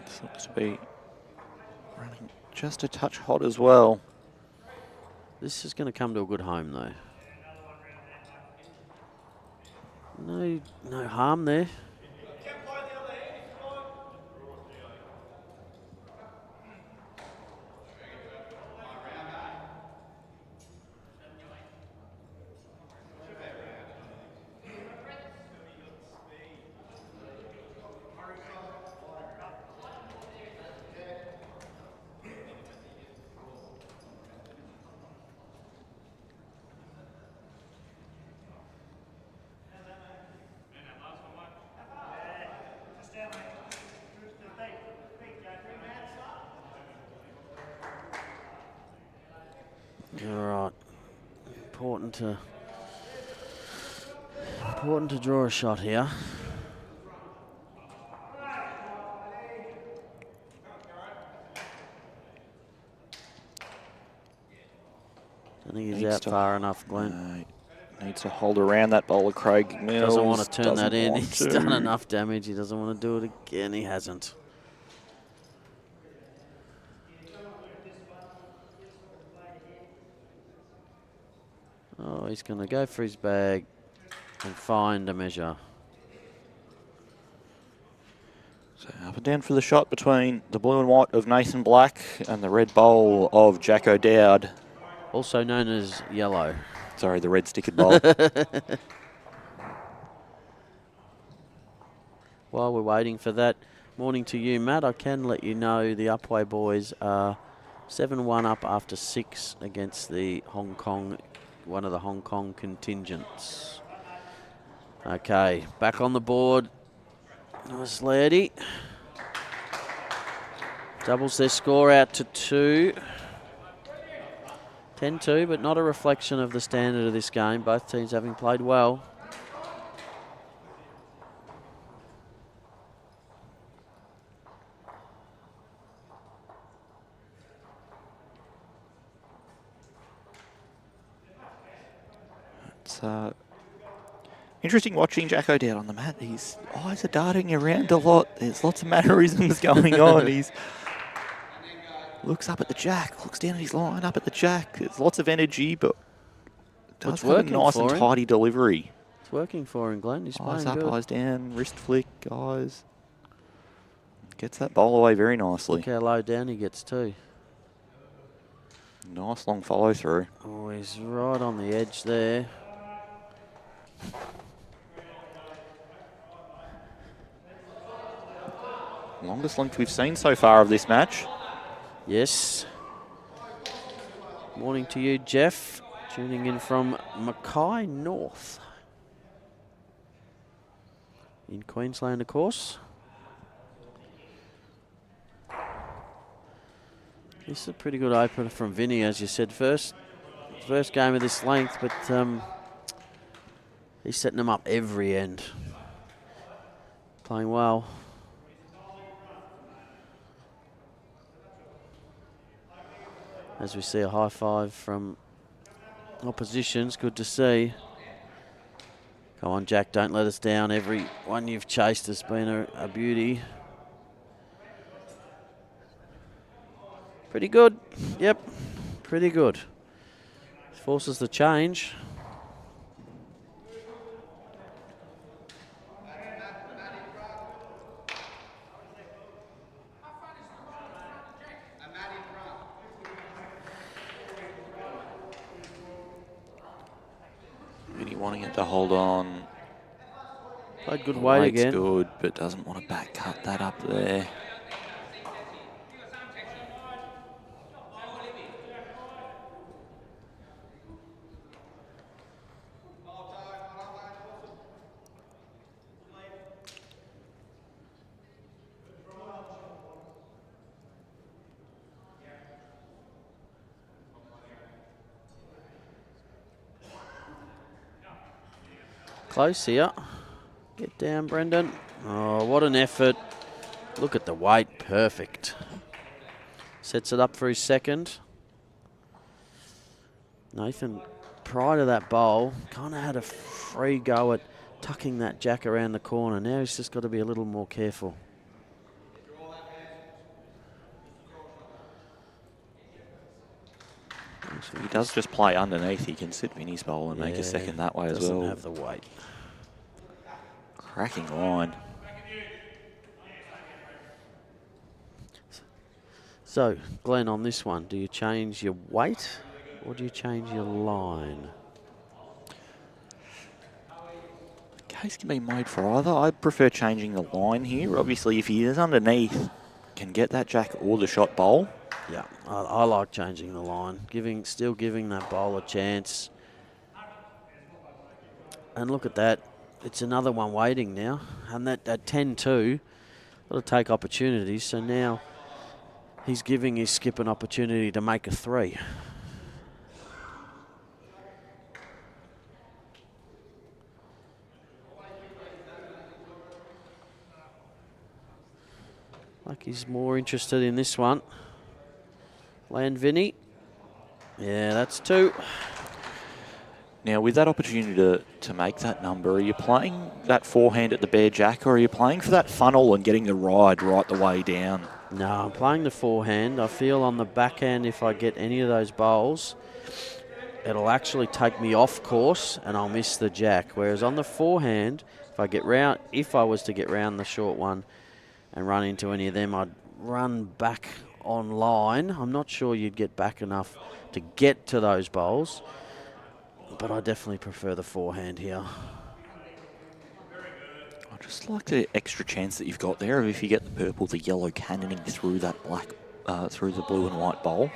This looks to be running just a touch hot as well. This is going to come to a good home, though. No harm there. All right. Important to draw a shot here. I think he's out far enough, Glenn. Needs to hold around that bowler, Craig Mills. Doesn't want to turn that in. He's done enough damage. He doesn't want to do it again. He hasn't. Oh, he's going to go for his bag and find a measure. So up and down for the shot between the blue and white of Nathan Black and the red bowl of Jack O'Dowd. Also known as yellow. Sorry, the red stickered bowl. While we're waiting for that, morning to you, Matt. I can let you know the Upway boys are 7-1 up after 6 against the one of the Hong Kong contingents. Okay, back on the board. Nice LAIRD. Doubles their score out to 2. 10-2, but not a reflection of the standard of this game. Both teams having played well. It's interesting watching Jack O'Dowd on the mat. His eyes are darting around a lot. There's lots of mannerisms going on. He's looks up at the jack, looks down at his line, up at the jack. There's lots of energy, but does have a nice and tidy delivery. It's working for him, Glenn. He's playing eyes up, good. eyes down, wrist flick, eyes. Gets that bowl away very nicely. Look how low down he gets too. Nice long follow through. Oh, he's right on the edge there. Longest length we've seen so far of this match. Yes. Morning to you, Jeff. Tuning in from Mackay North. In Queensland, of course. This is a pretty good opener from Vinny, as you said. First game of this length, but he's setting them up every end. playing well. As we see a high five from oppositions, good to see. Come on, Jack, don't let us down. Every one you've chased has been a beauty. Pretty good. Yep, pretty good. Forces the change. Really wanting it to hold on. Played good weight again. Good, but doesn't want to back cut that up there. Close here. Get down, Brendan. Oh, what an effort. Look at the weight. Perfect. Sets it up for his second. Nathan, prior to that bowl, kind of had a free go at tucking that jack around the corner. Now he's just got to be a little more careful. He does just play underneath. He can sit Vinny's bowl and make a second that way as well. Doesn't have the weight. Cracking line. So, Glenn, on this one, do you change your weight or do you change your line? Case can be made for either. I prefer changing the line here. Obviously, if he is underneath, can get that jack or the shot bowl. Yeah, I like changing the line, still giving that bowl a chance. And look at that. It's another one waiting now. And that 10-2, got to take opportunities. So now he's giving his skip an opportunity to make a 3. Like he's more interested in this one. Land Vinny. Yeah, that's 2. Now, with that opportunity to make that number, are you playing that forehand at the bare jack, or are you playing for that funnel and getting the ride right the way down? No, I'm playing the forehand. I feel on the backhand, if I get any of those bowls, it'll actually take me off course and I'll miss the jack. Whereas on the forehand, if I was to get round the short one and run into any of them, I'd run back on line. I'm not sure you'd get back enough to get to those bowls, but I definitely prefer the forehand here. I just like the extra chance that you've got there of if you get the purple, the yellow cannoning through that black, through the blue and white bowl.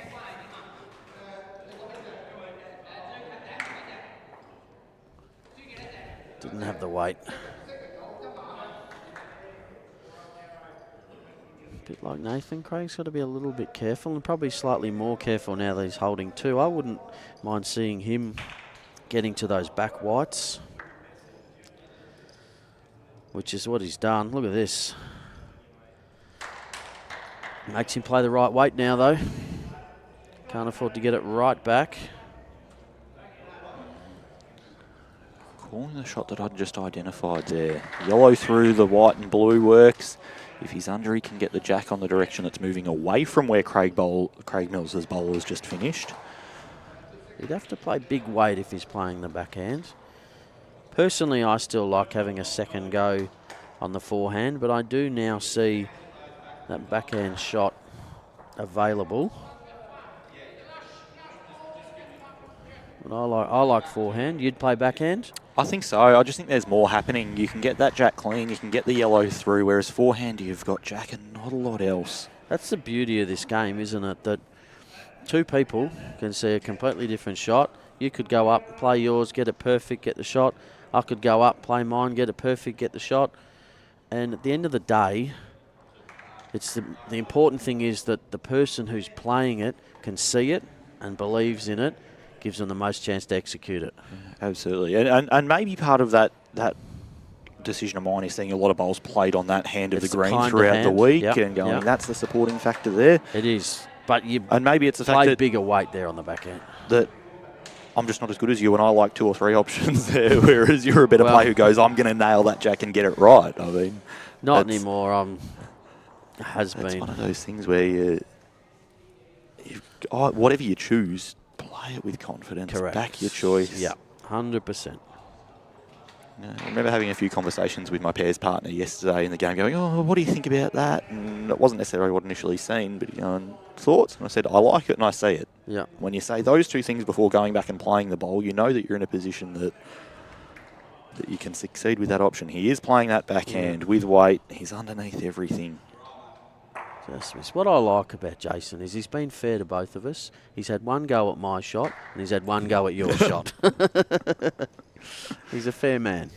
Didn't have the weight. Bit like Nathan, Craig's got to be a little bit careful and probably slightly more careful now that he's holding 2. I wouldn't mind seeing him getting to those back whites, which is what he's done. Look at this. Makes him play the right weight now, though. Can't afford to get it right back. Calling the shot that I'd just identified there. Yellow through the white and blue works. If he's under, he can get the jack on the direction that's moving away from where Craig Mills's bowl has just finished. He'd have to play big weight if he's playing the backhand. Personally, I still like having a second go on the forehand, but I do now see that backhand shot available. But I like forehand. You'd play backhand? I think so. I just think there's more happening. You can get that jack clean, you can get the yellow through, whereas forehand you've got jack and not a lot else. That's the beauty of this game, isn't it? That two people can see a completely different shot. You could go up, play yours, get it perfect, get the shot. I could go up, play mine, get it perfect, get the shot. And at the end of the day, it's the important thing is that the person who's playing it can see it and believes in it, gives them the most chance to execute it. Absolutely. And maybe part of that decision of mine is seeing a lot of bowls played on that hand of the It's green kind of throughout the hand. week Yep, and going, yep. that's the supporting factor there. It is. But you And maybe it's the fact played that, bigger weight there on the back end. that I'm just not as good as you and I like 2 or 3 options there, whereas you're a better Well- player who goes, I'm going to nail that jack and get it right. I mean, Not that's- anymore. Has It's been. one of those things where whatever you choose, play it with confidence. Correct. Back your choice. Yeah, 100%. I remember having a few conversations with my pairs partner yesterday in the game going, oh, what do you think about that? And it wasn't necessarily what I'd initially seen, but thoughts? And I said, I like it and I see it. Yeah. When you say those 2 things before going back and playing the bowl, you know that you're in a position that you can succeed with that option. He is playing that backhand with weight. He's underneath everything. Just miss. What I like about Jason is he's been fair to both of us. He's had 1 go at my shot and he's had 1 go at your shot. He's a fair man.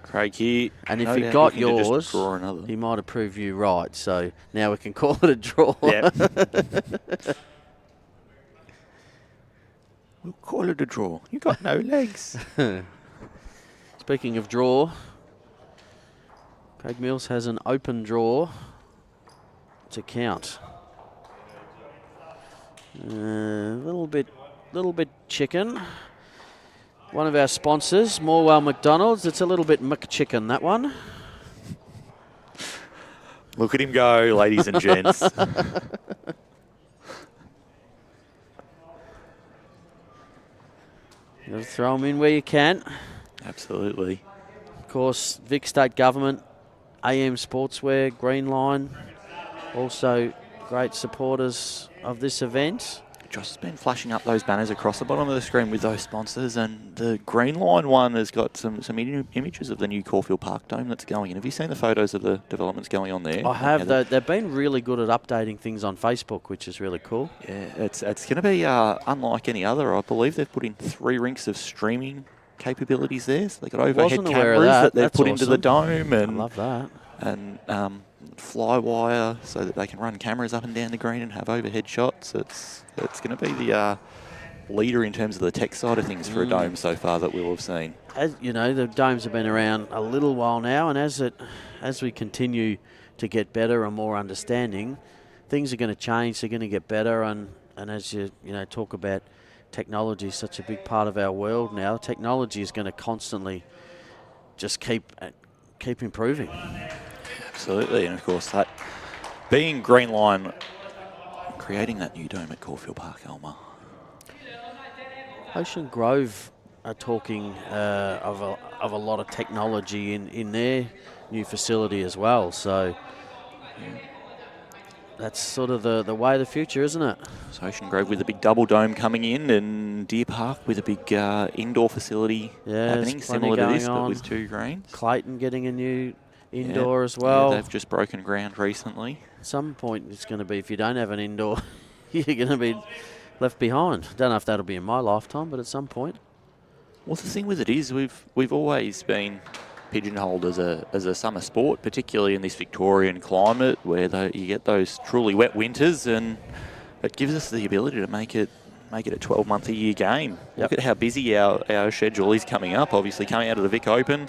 Craig here. And if no he doubt got looking to just yours, draw another. he might have proved you right. So now we can call it a draw. Yeah. We'll call it a draw. You got no legs. Speaking of draw, Craig Mills has an open draw to count. Little bit chicken. One of our sponsors, Morwell McDonald's. It's a little bit McChicken, that one. Look at him go, ladies and gents. You gotta throw them in where you can. Absolutely. Of course, Vic State Government, AM Sportswear, Green Line, also great supporters of this event. Josh has been flashing up those banners across the bottom of the screen with those sponsors, and the Green Line one has got some images of the new Caulfield Park Dome that's going in. Have you seen the photos of the developments going on there? I have. They've been really good at updating things on Facebook, which is really cool. Yeah, it's going to be unlike any other. I believe they've put in 3 rinks of streaming capabilities there. So they've got overhead Wasn't aware of cameras that. that they've That's put into the awesome. dome, I and love that. and fly wire so that they can run cameras up and down the green and have overhead shots. It's going to be the leader in terms of the tech side of things for a dome so far that we'll have seen. As you know, the domes have been around a little while now, and as we continue to get better and more understanding, things are going to change. They're going to get better, and as you talk about technology, is such a big part of our world now. Technology is going to constantly just keep improving. Absolutely, and of course that being Green Line, creating that new dome at Caulfield Park, Elmer. Ocean Grove are talking of a lot of technology in their new facility as well. So that's sort of the way of the future, isn't it? So Ocean Grove with a big double dome coming in, and Deer Park with a big indoor facility happening, similar to this, but with 2 greens. Clayton getting a new indoor as well. Yeah, they've just broken ground recently. At some point it's going to be, if you don't have an indoor, you're going to be left behind. Don't know if that'll be in my lifetime, but at some point. Well, the thing with it is we've always been pigeonholed as a summer sport, particularly in this Victorian climate where you get those truly wet winters, and it gives us the ability to make it a 12-month-a-year game. Yep. Look at how busy our schedule is coming up. Obviously, coming out of the Vic Open,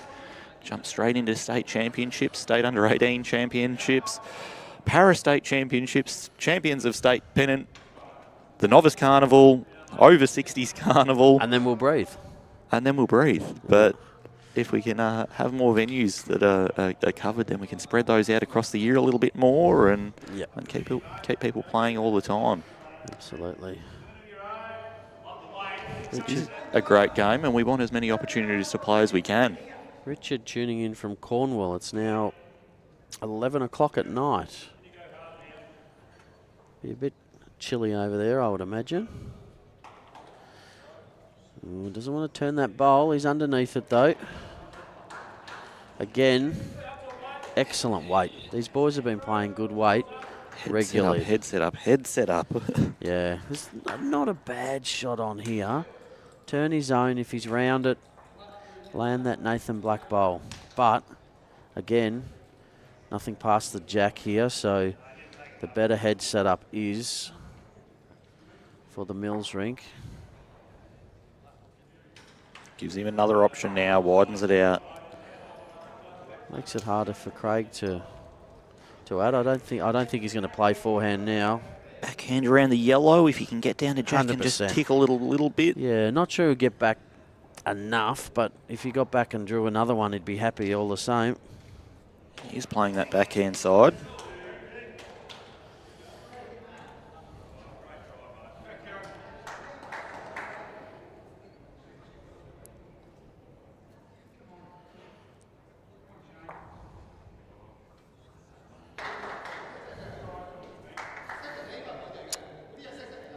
jump straight into state championships, state under-18 championships, para-state championships, champions of state pennant, the novice carnival, over 60s carnival. And then we'll breathe. But if we can have more venues that are covered, then we can spread those out across the year a little bit more and keep people playing all the time. Absolutely. It is a great game, and we want as many opportunities to play as we can. Richard tuning in from Cornwall. It's now 11 o'clock at night. Be a bit chilly over there, I would imagine. Doesn't want to turn that bowl. He's underneath it, though. Again, excellent weight. These boys have been playing good weight regularly. Head set up. Yeah, there's not a bad shot on here. Turn his own if he's round it. Land that Nathan Black bowl. But, again, nothing past the jack here, so the better head setup is for the Mills rink. Gives him another option now, widens it out. Makes it harder for Craig to add. I don't think he's going to play forehand now. Backhand around the yellow, if he can get down to Jack and just 100%. tick a little bit. Yeah, not sure he'll get back enough, but if he got back and drew another one, he'd be happy all the same. He's playing that backhand side.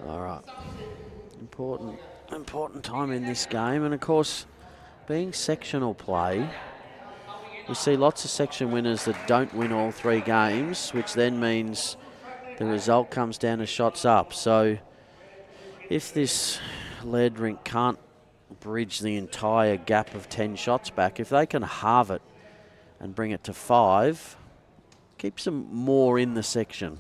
All right. Important time in this game. And, of course, being sectional play, we see lots of section winners that don't win all 3 games, which then means the result comes down to shots up. So if this LAIRD rink can't bridge the entire gap of 10 shots back, if they can halve it and bring it to 5, keeps them more in the section.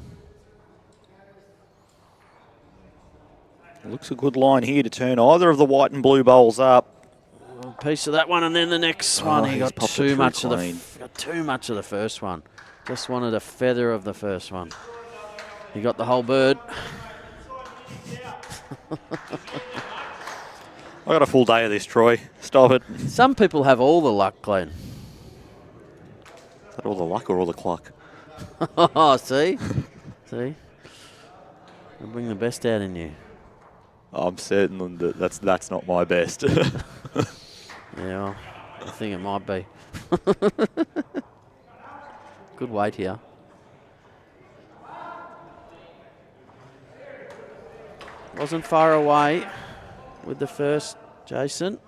Looks a good line here to turn either of the white and blue bowls up. A piece of that one, and then the next one. He got popped it too through much clean. got too much of the first one. Just wanted a feather of the first one. He got the whole bird. I got a full day of this, Troy. Stop it. Is Some people have all the luck, Glenn. that all the luck or all the cluck? Oh, see? See? I'll bring the best out in you. I'm certain that that's not my best. Yeah, well, I think it might be. Good weight here. Wasn't far away with the first, Jason.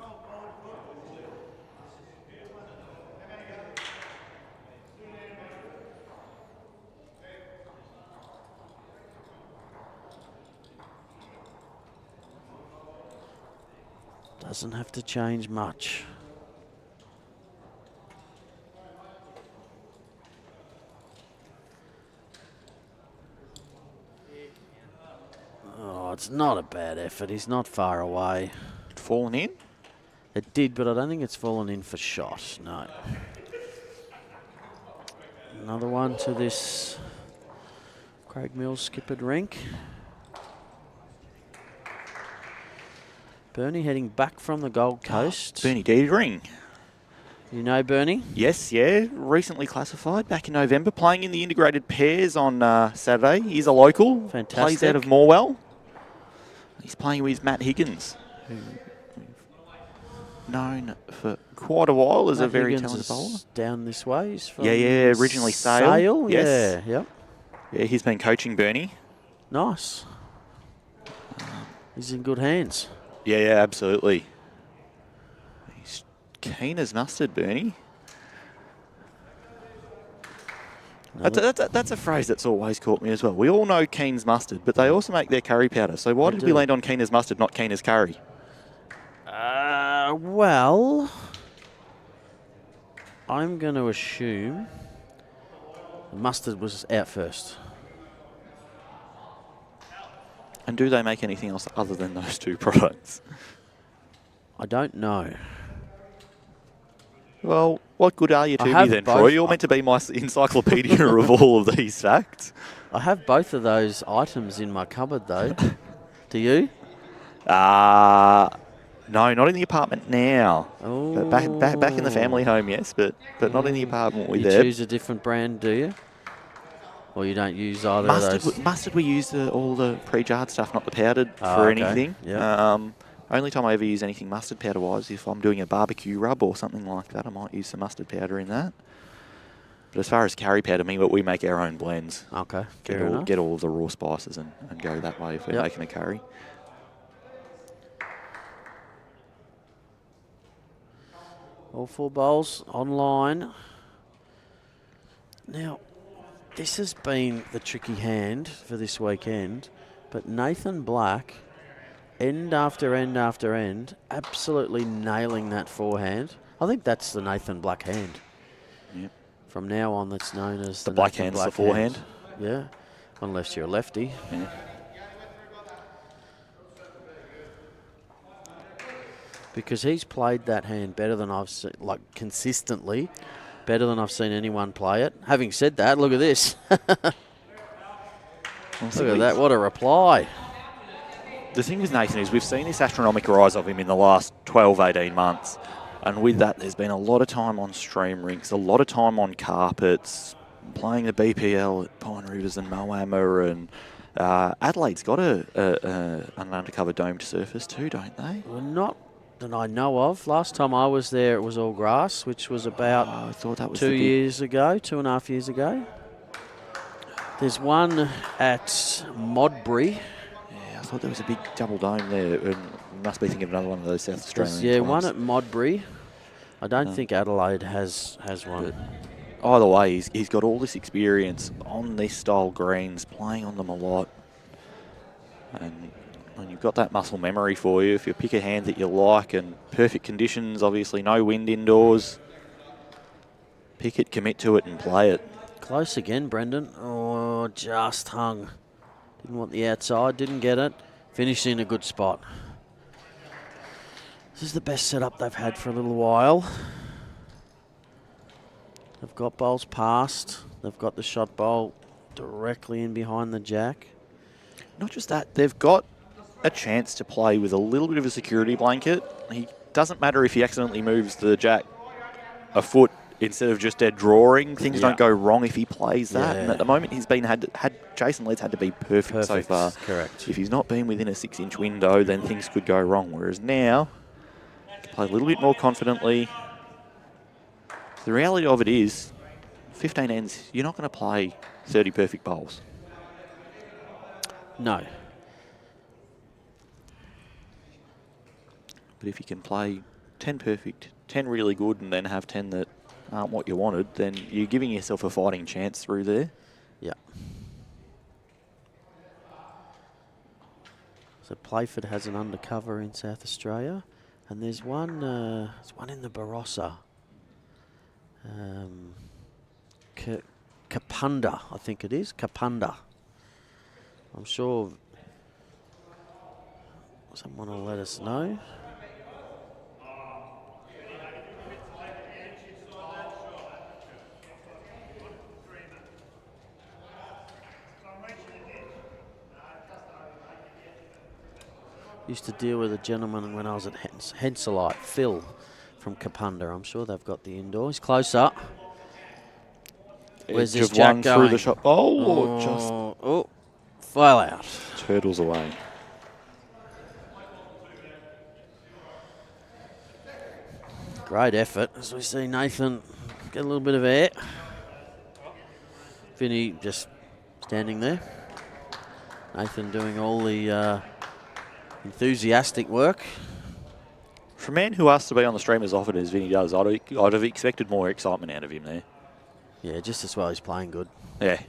Doesn't have to change much. Oh, it's not a bad effort. He's not far away. Fallen in? It did, but I don't think it's fallen in for shot. No. Another one to this Craig Mills skippered rink. Bernie heading back from the Gold Coast. Bernie Dietering. You know Bernie? Yes, yeah. Recently classified back in November. Playing in the integrated pairs on Saturday. He's a local. Fantastic. Plays out of Morwell. He's playing with Matt Higgins, who known for quite a while as a very Higgins talented bowler. is down this way. He's from Yeah. Originally Sale. Yes. Yeah, yep. Yeah, he's been coaching Bernie. Nice. He's in good hands. Yeah, absolutely. He's keen as mustard, Bernie. That's a phrase that's always caught me as well. We all know keen as mustard, but they also make their curry powder. So why did we land on keen as mustard, not keen as curry? Well, I'm going to assume the mustard was out first. And do they make anything else other than those 2 products? I don't know. Well, what good are you to I me then, have Troy? both. You're meant to be my encyclopedia of all of these facts. I have both of those items in my cupboard, though. Do you? No, not in the apartment now. Oh. But back in the family home, yes, but not in the apartment with You Deb. choose a different brand, do you? Or you don't use either of those? Mustard, we use all the pre-jarred stuff, not the powdered for okay. anything. Yeah. Only time I ever use anything mustard powder-wise, if I'm doing a barbecue rub or something like that, I might use some mustard powder in that. But as far as curry powder, we make our own blends. Okay, fair enough. Get all of the raw spices and go that way if we're making a curry. All 4 bowls online. Now, this has been the tricky hand for this weekend, but Nathan Black, end after end after end, absolutely nailing that forehand. I think that's the Nathan Black hand. Yep. From now on, that's known as The the black Nathan hand's Black the forehand? hand. Yeah, unless you're a lefty. Yeah. because he's played that hand better than I've seen, like consistently, better than I've seen anyone play it. Having said that, look at this. Look at that, what a reply. The thing with Nathan is we've seen this astronomical rise of him in the last 12, 18 months. And with that, there's been a lot of time on stream rinks, a lot of time on carpets, playing the BPL at Pine Rivers and Moama, and Adelaide's got an undercover domed surface too, don't they? Well, not that I know of. Last time I was there, it was all grass, which was about I thought that was 2 years ago, 2.5 years ago. There's one at Modbury. Yeah, I thought there was a big double dome there. And must be thinking of another one of those South Australian Yeah, ones. one at Modbury. I don't think Adelaide has one. But either way, he's got all this experience on these style greens, playing on them a lot. And you've got that muscle memory for you. If you pick a hand that you like and perfect conditions, obviously no wind indoors, pick it, commit to it and play it. Close again, Brendan. Oh, just hung. Didn't want the outside, didn't get it. Finished in a good spot. This is the best setup they've had for a little while. They've got bowls past. They've got the shot bowl directly in behind the jack. Not just that, they've got a chance to play with a little bit of a security blanket. He doesn't matter if he accidentally moves the jack a foot instead of just dead drawing. Things don't go wrong if he plays that. Yeah. And at the moment, he's been Jason Leeds had to be perfect so far. Correct. If he's not been within a 6-inch window, then things could go wrong. Whereas now, he can play a little bit more confidently. The reality of it is, 15 ends, you're not going to play 30 perfect bowls. No. But if you can play 10 perfect, 10 really good, and then have 10 that aren't what you wanted, then you're giving yourself a fighting chance through there. Yeah. So Playford has an undercover in South Australia, and there's one in the Barossa. Kapunda, I think it is. Kapunda. I'm sure someone will let us know. Used to deal with a gentleman when I was at Henselite, Phil from Kapunda. I'm sure they've got the indoors. Close up. Where's this jack going? Through the shot. Oh, fell out. Turtles away. Great effort as we see Nathan get a little bit of air. Vinny just standing there. Nathan doing all the enthusiastic work. For a man who asks to be on the stream as often as Vinny does, I'd have expected more excitement out of him there. Yeah, just as well he's playing good. Yeah.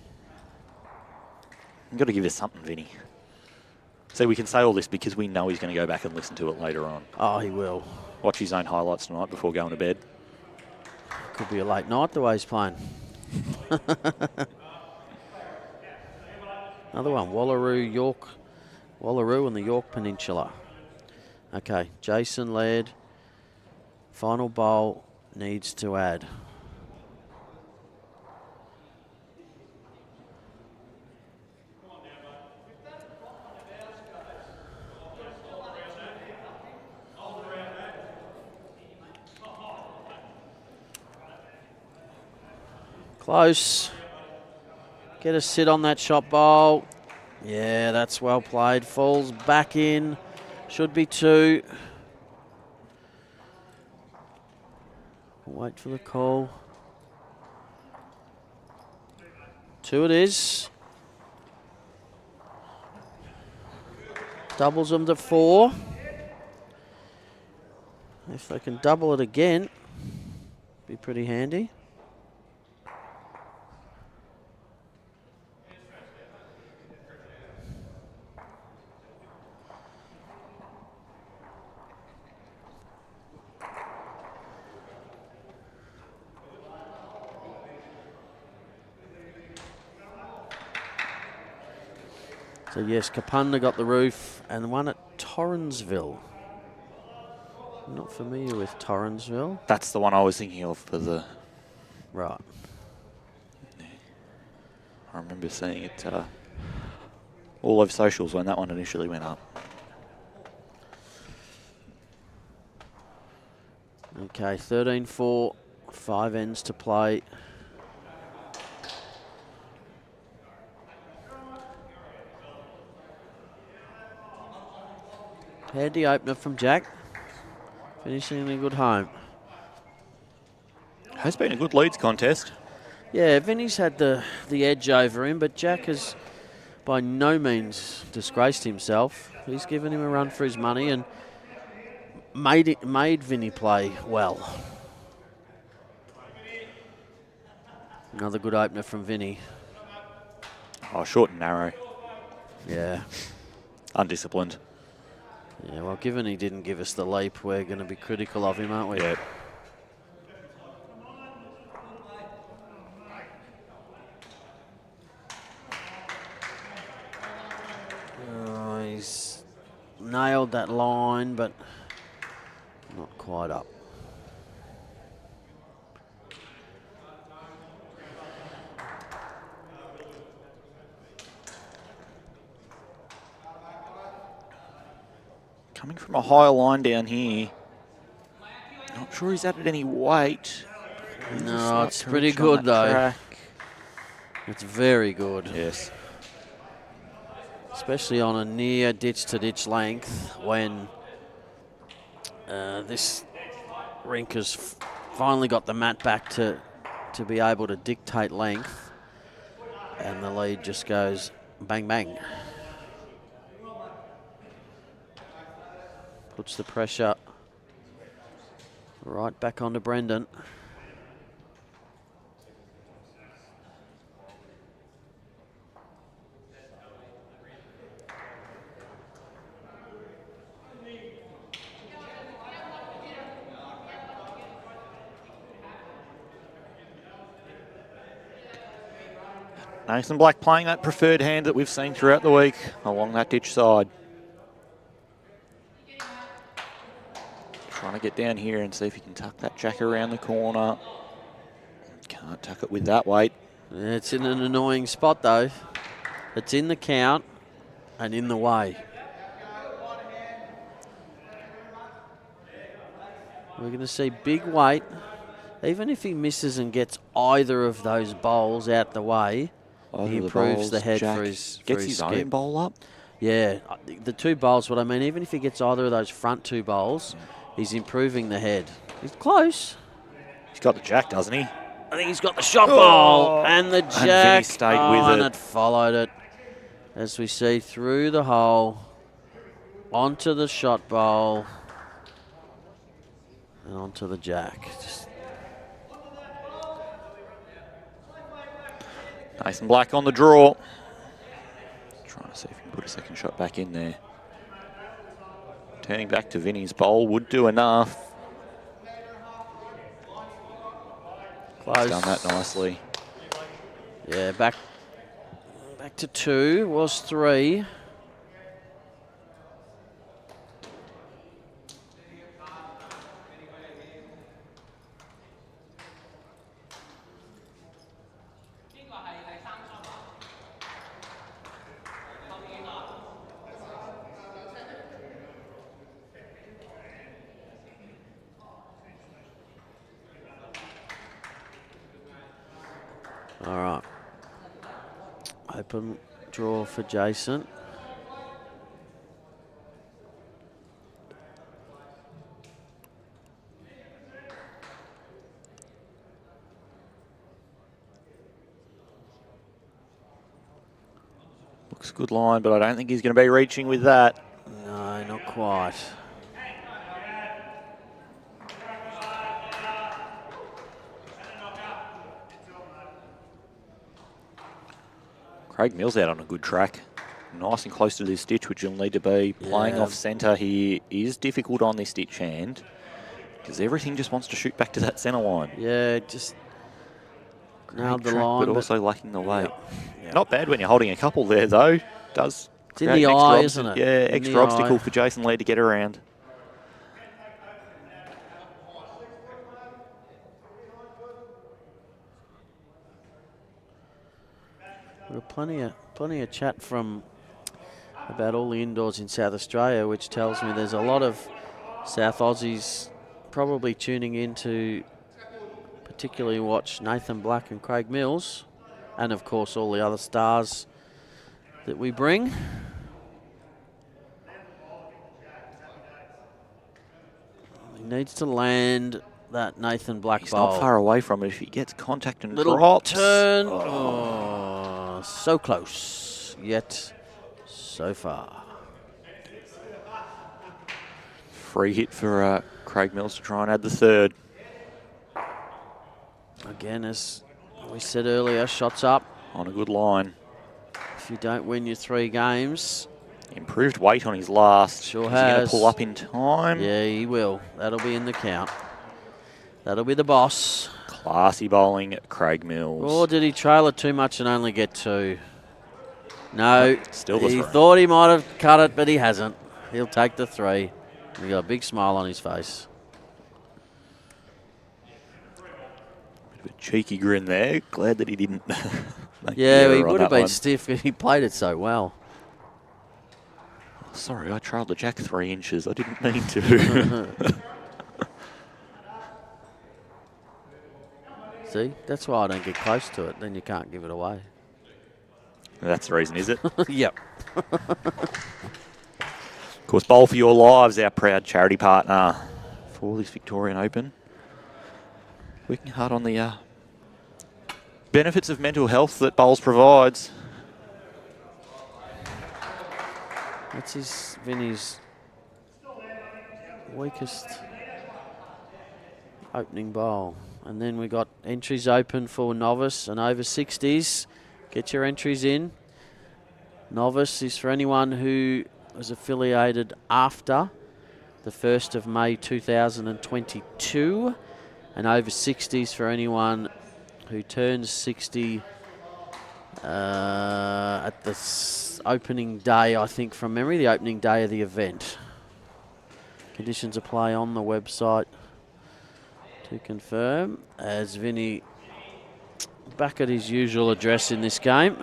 You've got to give us something, Vinny. So we can say all this because we know he's going to go back and listen to it later on. Oh, he will. Watch his own highlights tonight before going to bed. Could be a late night the way he's playing. Another one, Wallaroo and the York Peninsula. Okay, Jason LAIRD. Final bowl needs to add. Close. Get a sit on that shot bowl. Yeah, that's well played. Falls back in. Should be 2. Wait for the call. 2 it is. Doubles them to 4. If they can double it again, be pretty handy. So yes, Kapunda got the roof, and the one at Torrensville Not familiar with Torrensville. That's the one I was thinking of for the... Right. I remember seeing it all over socials when that one initially went up. Okay, 13-4, 5 ends to play. Handy opener from Jack. Finishing in a good home. Has been a good leads contest. Yeah, Vinny's had the edge over him, but Jack has by no means disgraced himself. He's given him a run for his money and made Vinny play well. Another good opener from Vinny. Oh, short and narrow. Yeah. Undisciplined. Yeah, well, given he didn't give us the leap, we're going to be critical of him, aren't we? Yeah. He's nailed that line, but not quite up. Coming from a higher line down here. Not sure he's added any weight. No, it's pretty good though. Track. It's very good. Yes. Especially on a near ditch-to-ditch length when this rink has finally got the mat back to be able to dictate length, and the lead just goes bang, bang. Puts the pressure right back onto Brendan. Nathan Black playing that preferred hand that we've seen throughout the week along that ditch side. Trying to get down here and see if he can tuck that jack around the corner. Can't tuck it with that weight. Yeah, it's in an annoying spot though. It's in the count and in the way. We're going to see big weight. Even if he misses and gets either of those bowls out the way, he improves the head for his Gets his skip. own bowl up. Yeah, the two bowls, what I mean, even if he gets either of those front two bowls, he's improving the head. He's close. He's got the jack, doesn't he? I think he's got the shot bowl and the jack. Vinny stayed with and it. it followed it. As we see through the hole, onto the shot bowl, and onto the jack. Nathan Black on the draw. Trying to see if he can put a second shot back in there. Turning back to Vinny's bowl would do enough. Close. He's done that nicely. Yeah, back to 2, was 3. All right. Open draw for Jason. Looks a good line, but I don't think he's going to be reaching with that. No, not quite. Craig Mills out on a good track. Nice and close to this ditch, which you'll need to be. Playing off centre here is difficult on this ditch hand because everything just wants to shoot back to that centre line. Yeah, just nailed the track, line. but also lacking the weight. Yep. Not bad when you're holding a couple there, though. Does it's in the eye, isn't it? Yeah, extra obstacle for Jason Lee to get around. Well, plenty of chat from about all the indoors in South Australia, which tells me there's a lot of South Aussies probably tuning in to particularly watch Nathan Black and Craig Mills, and of course all the other stars that we bring. He needs to land that Nathan Black He's bowl. not far away from it. If he gets contact and Little drops. turn. Oh, so close, yet so far. Free hit for Craig Mills to try and add the third. Again, as we said earlier, shots up. On a good line. If you don't win your 3 games. Improved weight on his last. Sure Is he going has. to pull up in time? Yeah, he will. That'll be in the count. That'll be the boss. Classy bowling, Craig Mills. Or did he trail it too much and only get 2? No, Still the he 3. thought he might have cut it, but he hasn't. He'll take the 3. He got a big smile on his face. Bit of a cheeky grin there. Glad that he didn't. make the Yeah, error he on would have that been one. stiff. He played it so well. Sorry, I trailed the jack 3 inches. I didn't mean to. See, that's why I don't get close to it. Then you can't give it away. That's the reason, is it? Of Yep. course, Bowl for Your Lives, our proud charity partner for this Victorian Open. Working hard on the benefits of mental health that Bowls provides. That's Vinny's weakest opening bowl. And then we got entries open for novice and over 60s. Get your entries in. Novice is for anyone who was affiliated after the 1st of May 2022. And over 60s for anyone who turns 60 at the opening day, I think from memory, the opening day of the event. Conditions apply on the website to confirm, as Vinny back at his usual address in this game.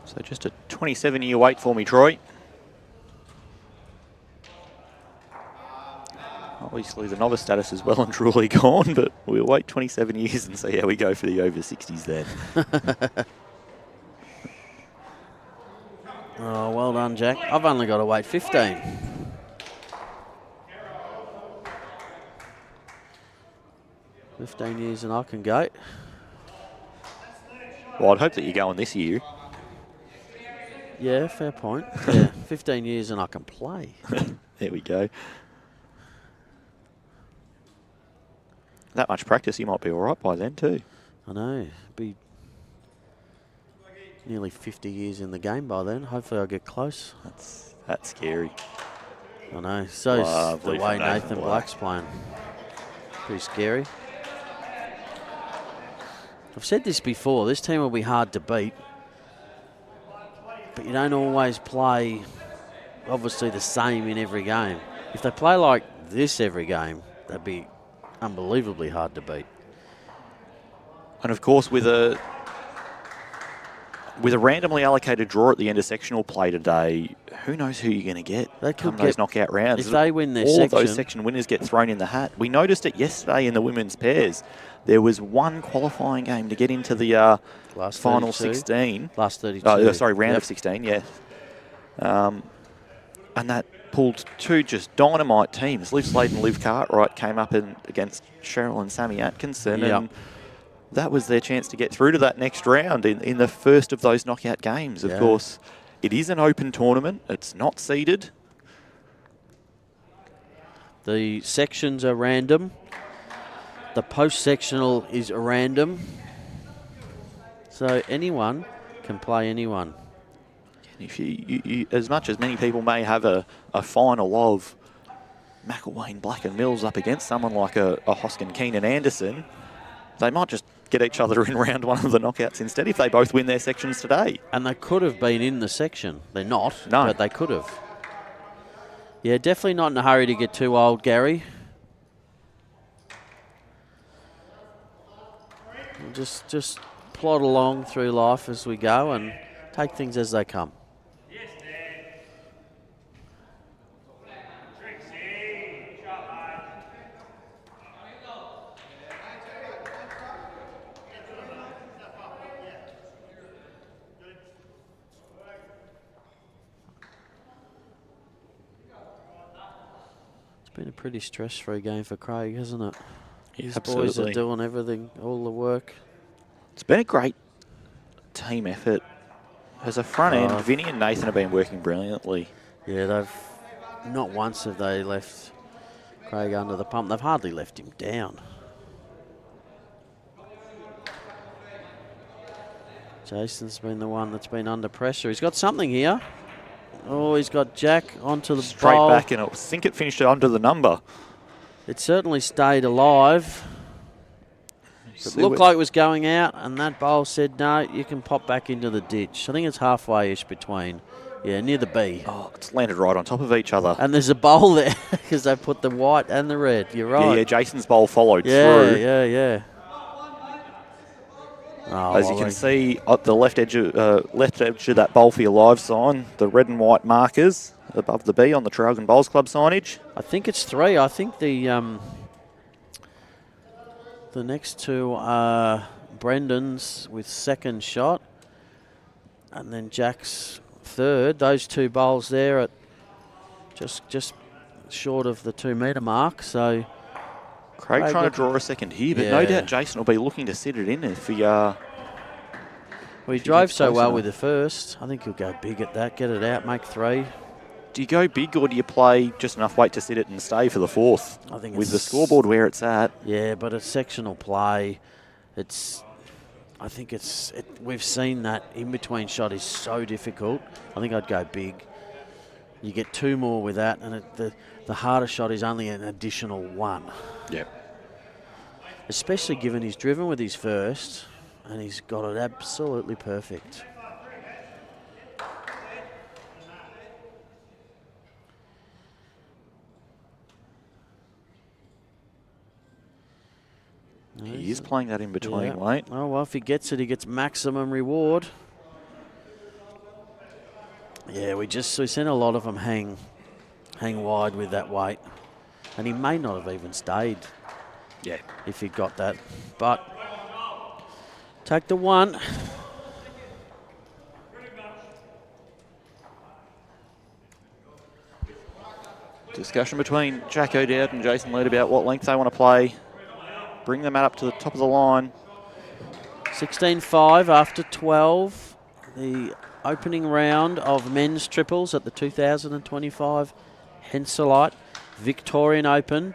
So just a 27-year wait for me, Troy. Obviously, the novice status is well and truly gone, but we'll wait 27 years and see how we go for the over 60s then. Oh, well done, Jack. I've only got to wait 15. Years and I can go. Well, I'd hope that you're going this year. Yeah, fair point. Yeah, 15 years and I can play. There we go. That much practice, you might be all right by then too. I know. Be nearly 50 years in the game by then. Hopefully I'll get close. That's scary. I know. So's Lovely the way from Nathan Nathan Black. Black's playing. Pretty scary. I've said this before. This team will be hard to beat. But you don't always play, obviously, the same in every game. If they play like this every game, they'd be unbelievably hard to beat. And of course, with a randomly allocated draw at the end of sectional play today, who knows who you're going to get They come could those get, knockout rounds. if they win their all section, of those section winners get thrown in the hat. We noticed it yesterday in the women's pairs. There was one qualifying game to get into the last final 32. 16. Last 32. Round of 16, yeah. And that pulled 2 just dynamite teams. Liv Slade and Liv Cartwright came up against Cheryl and Sammy Atkinson, Yep. and that was their chance to get through to that next round in the first of those knockout games. Of Yeah. course, it is an open tournament. It's not seeded. The sections are random. The post-sectional is random. So anyone can play anyone. If you as much as many people may have a final of McILWAIN, Black and Mills up against someone like a Hoskin, Keenan, Anderson, they might just get each other in round 1 of the knockouts instead if they both win their sections today. And they could have been in the section. They're not, No. but they could have. Yeah, definitely not in a hurry to get too old, Gary. Just plod along through life as we go and take things as they come. It's been a pretty stress-free game for Craig, hasn't it? His boys are doing everything, all the work. It's been a great team effort. As a front end, Vinny and Nathan have been working brilliantly. Yeah, they've not once have they left Craig under the pump. They've hardly left him down. Jason's been the one that's been under pressure. He's got something here. Oh, he's got Jack onto the Straight bowl. back, and I think it finished under the number. It certainly stayed alive. It looked like it was going out, and that bowl said, no, you can pop back into the ditch. I think it's halfway-ish between, yeah, near the B. Oh, it's landed right on top of each other. And there's a bowl there because they put the white and the red. You're right. Yeah, Jason's bowl followed through. Yeah. Oh, As you can see, at the left edge of that bowl for your live sign, the red and white markers above the B on the Traralgon Bowls Club signage. I think it's 3. I think the next 2 are Brendan's with second shot, and then Jack's third. Those 2 bowls there at just short of the 2 metre mark. So Craig trying to draw a second here, but no doubt Jason will be looking to sit it in if he. Well, he drove so well with the first. I think he'll go big at that, get it out, make 3. Do you go big, or do you play just enough weight to sit it and stay for the 4th? I think with the scoreboard where it's at. Yeah, but it's sectional play. We've seen that in between shot is so difficult. I think I'd go big. You get 2 more with that, and the harder shot is only an additional 1. Yeah. Especially given he's driven with his first, and he's got it absolutely perfect. He is playing that in between, Wayne. Oh, well, if he gets it, he gets maximum reward. Yeah, we seen a lot of them hang wide with that weight. And he may not have even stayed if he got that. But take the 1. Discussion between Jack O'Dowd and Jason Laird about what length they want to play. Bring them up to the top of the line. 16-5 after 12. The opening round of men's triples at the 2025 Henselite Victorian Open.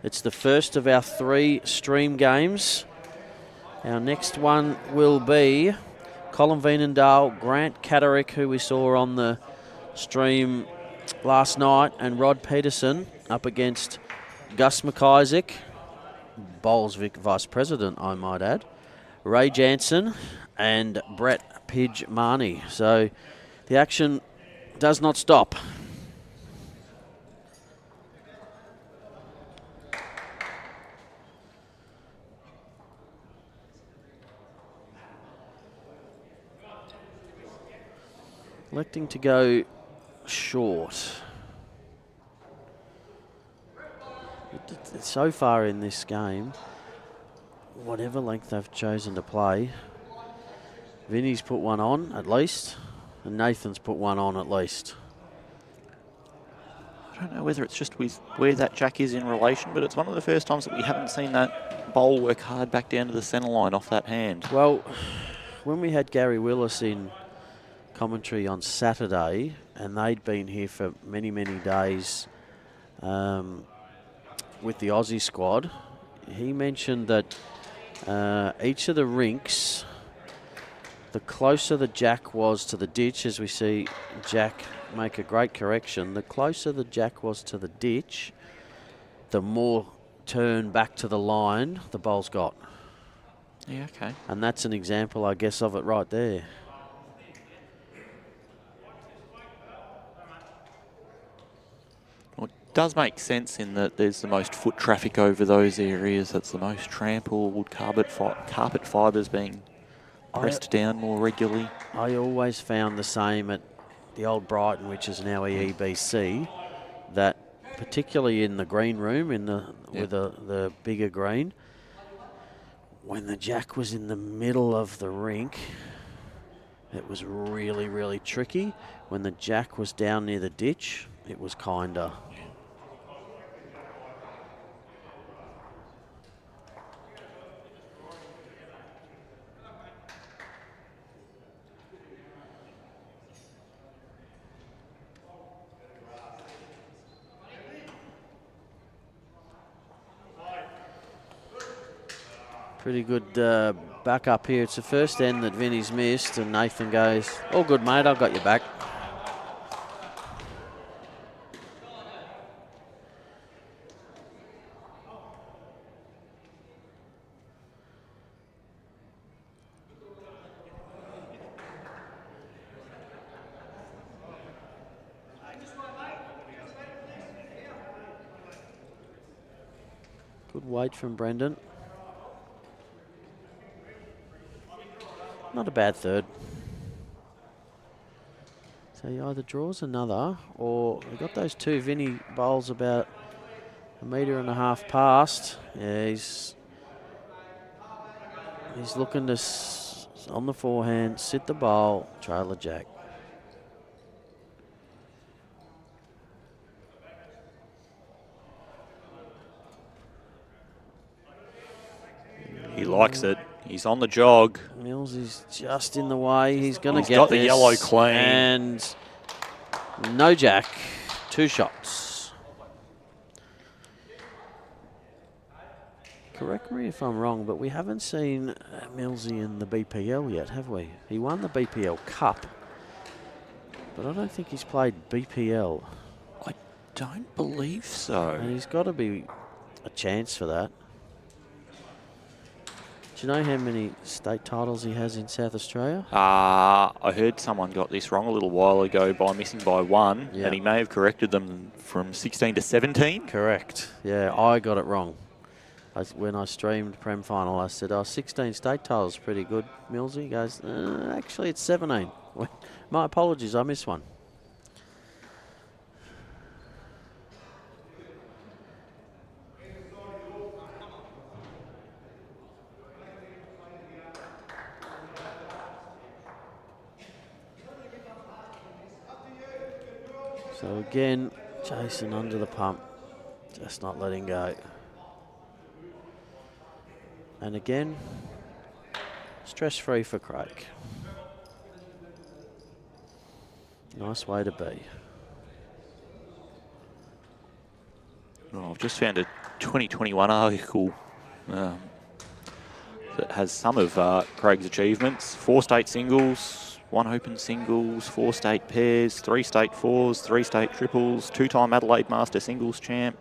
It's the first of our 3 stream games. Our next one will be Colin Veenendahl, Grant Catterick, who we saw on the stream last night, and Rod Peterson up against Gus McIsaac, Bowls Vice President, I might add, Ray Jansen and Brett Pidge Marnie. So the action does not stop. Electing to go short. So far in this game, whatever length they've chosen to play, Vinny's put one on at least, and Nathan's put one on at least. I don't know whether it's just with where that jack is in relation, but it's one of the first times that we haven't seen that bowl work hard back down to the centre line off that hand. Well, when we had Gary Willis in commentary on Saturday, and they'd been here for many, many days with the Aussie squad, he mentioned that each of the rinks, the closer the jack was to the ditch, as we see Jack make a great correction, the closer the jack was to the ditch, the more turn back to the line the bowl's got. Yeah, okay. And that's an example, I guess, of it right there. Does make sense in that there's the most foot traffic over those areas. That's the most trampled, carpet fibres being pressed down more regularly? I always found the same at the old Brighton, which is now EEBC, that particularly in the green room, with the bigger green, when the jack was in the middle of the rink, it was really, really tricky. When the jack was down near the ditch, it was kinder. Pretty good back up here. It's the first end that Vinny's missed, and Nathan goes, all good, mate, I've got your back. Good weight from Brendan. Not a bad third. So he either draws another, or we got those two Vinny bowls about 1.5 meters past. Yeah, he's looking to, on the forehand, sit the bowl, trailer jack. He likes it. He's on the jog. Mills is just in the way. He's going to He's get got the this. yellow clean. And no jack. 2 shots. Correct me if I'm wrong, but we haven't seen Millsy in the BPL yet, have we? He won the BPL Cup, but I don't think he's played BPL. I don't believe so. And he's got to be a chance for that. Do you know how many state titles he has in South Australia? I heard someone got this wrong a little while ago by missing by 1, and he may have corrected them from 16 to 17. Correct. Yeah, I got it wrong. When I streamed Prem Final, I said, 16 state titles, pretty good, Millsy. He goes, actually, it's 17. My apologies, I missed one. So again, Jason under the pump, just not letting go. And again, stress-free for Craig. Nice way to be. Oh, I've just found a 2021 article that has some of Craig's achievements. 4 state singles, 1 open singles, 4 state pairs, 3 state fours, 3 state triples, 2-time Adelaide Master singles champ,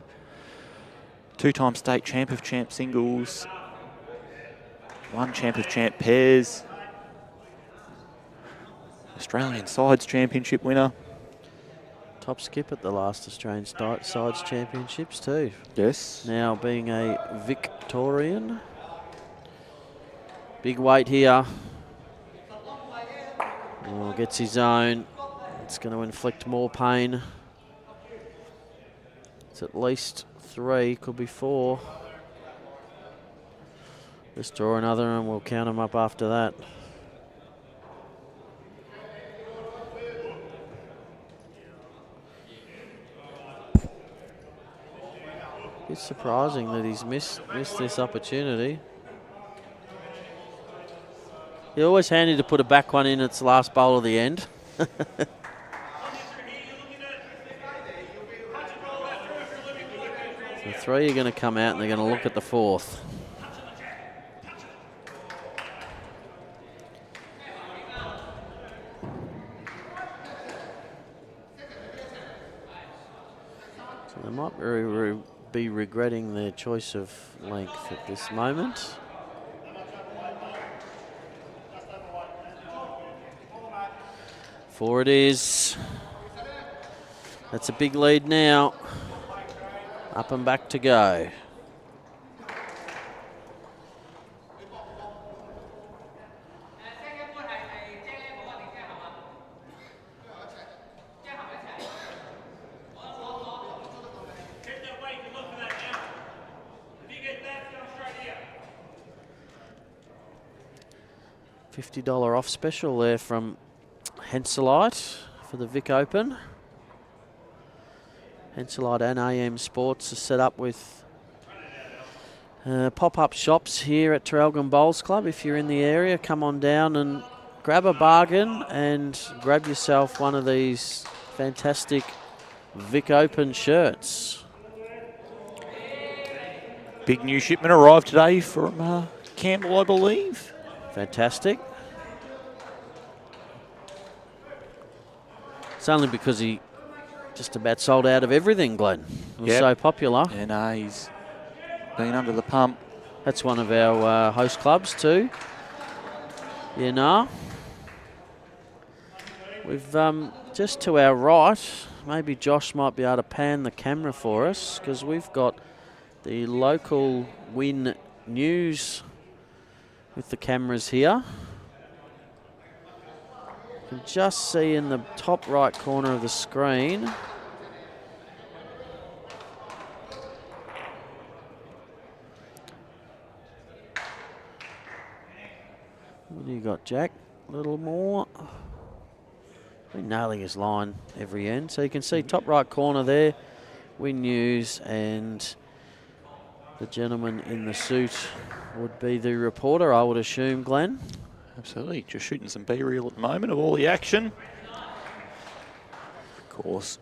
2-time state champ of champ singles, 1 champ of champ pairs, Australian Sides Championship winner. Top skip at the last Australian Sides Championships too. Yes. Now being a Victorian. Big weight here. Oh, gets his own. It's going to inflict more pain. It's at least 3, could be 4. Just draw another and we'll count them up after that. It's surprising that he's missed this opportunity. You're always handy to put a back one in its last bowl of the end. The 3 are going to come out and they're going to look at the 4th. So they might be regretting their choice of length at this moment. Four it is. That's a big lead now. Up and back to go. $50 off special there from Henselite for the Vic Open. Henselite and AM Sports are set up with pop-up shops here at Traralgon Bowls Club. If you're in the area, come on down and grab a bargain and grab yourself one of these fantastic Vic Open shirts. Big new shipment arrived today from Campbell, I believe. Fantastic. It's only because he just about sold out of everything, Glenn. It was so popular. And he's been under the pump. That's one of our host clubs too. Yeah, no. We've just to our right, maybe Josh might be able to pan the camera for us, because we've got the local Win News with the cameras here. You can just see in the top right corner of the screen. What do you got, Jack? A little more. Been nailing his line every end. So you can see top right corner there, Win News, and the gentleman in the suit would be the reporter, I would assume, Glenn. Absolutely, just shooting some B-reel at the moment of all the action. Of course,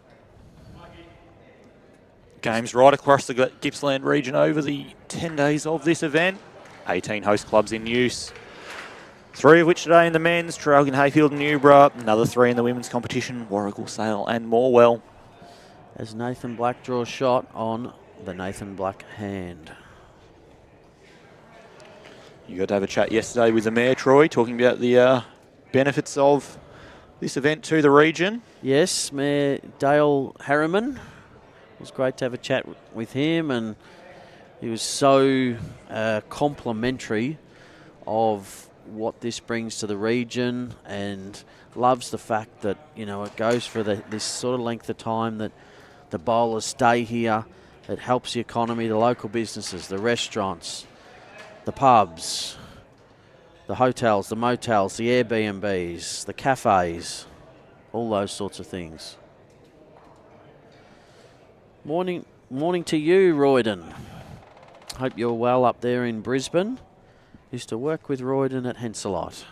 games right across the Gippsland region over the 10 days of this event. 18 host clubs in use. 3 of which today in the men's, Traralgon, Hayfield and Newborough. Another 3 in the women's competition, Warrigal, Sale and Morwell. As Nathan Black draws shot on the Nathan Black hand. You got to have a chat yesterday with the Mayor, Troy, talking about the benefits of this event to the region. Yes, Mayor Dale Harriman. It was great to have a chat with him, and he was so complimentary of what this brings to the region, and loves the fact that, you know, it goes for this sort of length of time that the bowlers stay here. It helps the economy, the local businesses, the restaurants, the pubs, the hotels, the motels, the Airbnbs, the cafes, all those sorts of things. Morning to you, Royden. Hope you're well up there in Brisbane. Used to work with Royden at Henselite.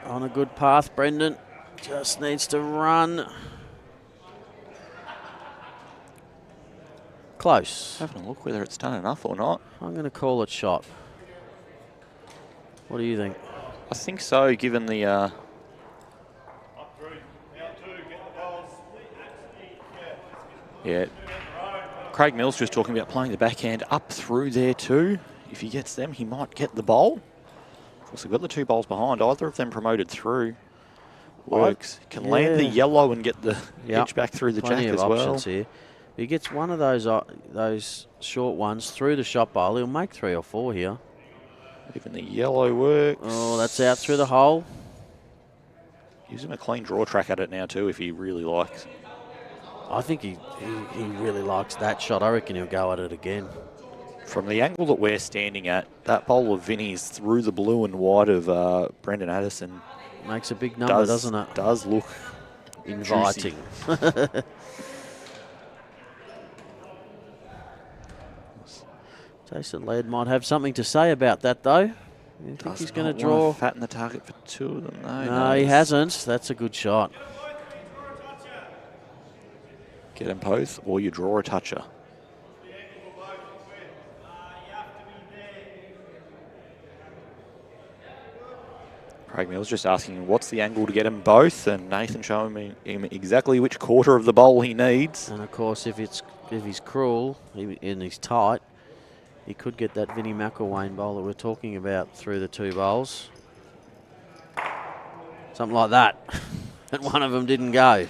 On a good path, Brendan. Just needs to run. Close. Having a look whether it's done enough or not. I'm going to call it shot. What do you think? I think so, given the... Yeah. Craig Mills just talking about playing the backhand up through there too. If he gets them, he might get the bowl. Of course, they've got the 2 bowls behind. Either of them promoted through. Works. Can land the yellow and get the edge back through the Plenty jack of as well. options here. If he gets one of those short ones through the shot bowl, he'll make 3 or 4 here. Even the yellow works. Oh, that's out through the hole. Gives him a clean draw track at it now too, if he really likes. I think he really likes that shot. I reckon he'll go at it again. From the angle that we're standing at, that bowl of Vinnie's through the blue and white of Brendan Addison makes a big number, doesn't it? Does look inviting. Jason Laird might have something to say about that, though. You think he's going to draw? Fatten the target for 2 of them. No, he hasn't. That's a good shot. Get them both, or you draw a toucher. Craig Mills just asking what's the angle to get them both, and Nathan showing him exactly which quarter of the bowl he needs. And of course, if he's cruel and he's tight, he could get that Vinnie McILWAIN bowl that we're talking about through the 2 bowls. Something like that. And one of them didn't go.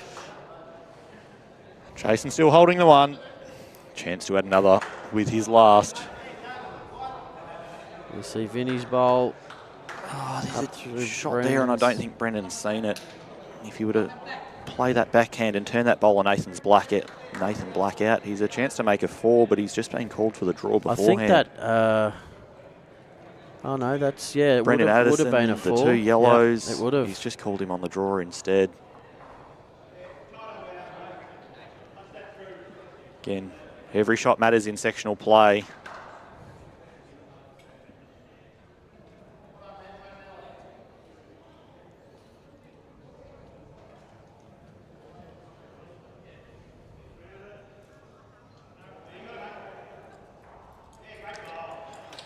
Jason still holding the 1. Chance to add another with his last. You see Vinnie's bowl Oh, there's through a shot there, and I Brennan's. don't think Brendan's seen it. If you were to play that backhand and turn that bowler Nathan Black out, he's a chance to make a 4, but he's just been called for the draw beforehand. I think that. Oh no, that's it would Brendan have Addison, been a the 4. 2 yellows. Yeah, it would have. He's just called him on the draw instead. Again, every shot matters in sectional play.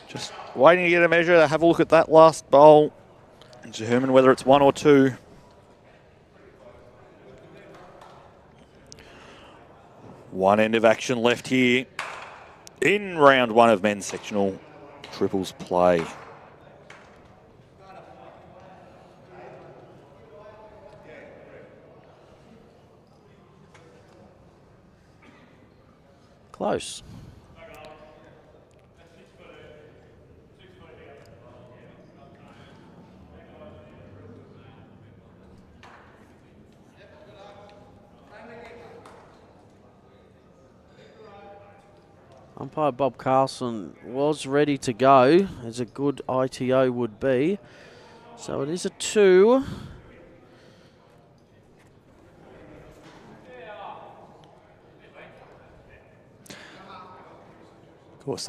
Just waiting to get a measure, have a look at that last bowl and determine whether it's 1 or 2. One end of action left here in round 1 of men's sectional triples play. Close. Umpire Bob Carlson was ready to go, as a good ITO would be. So it is a 2. Of course,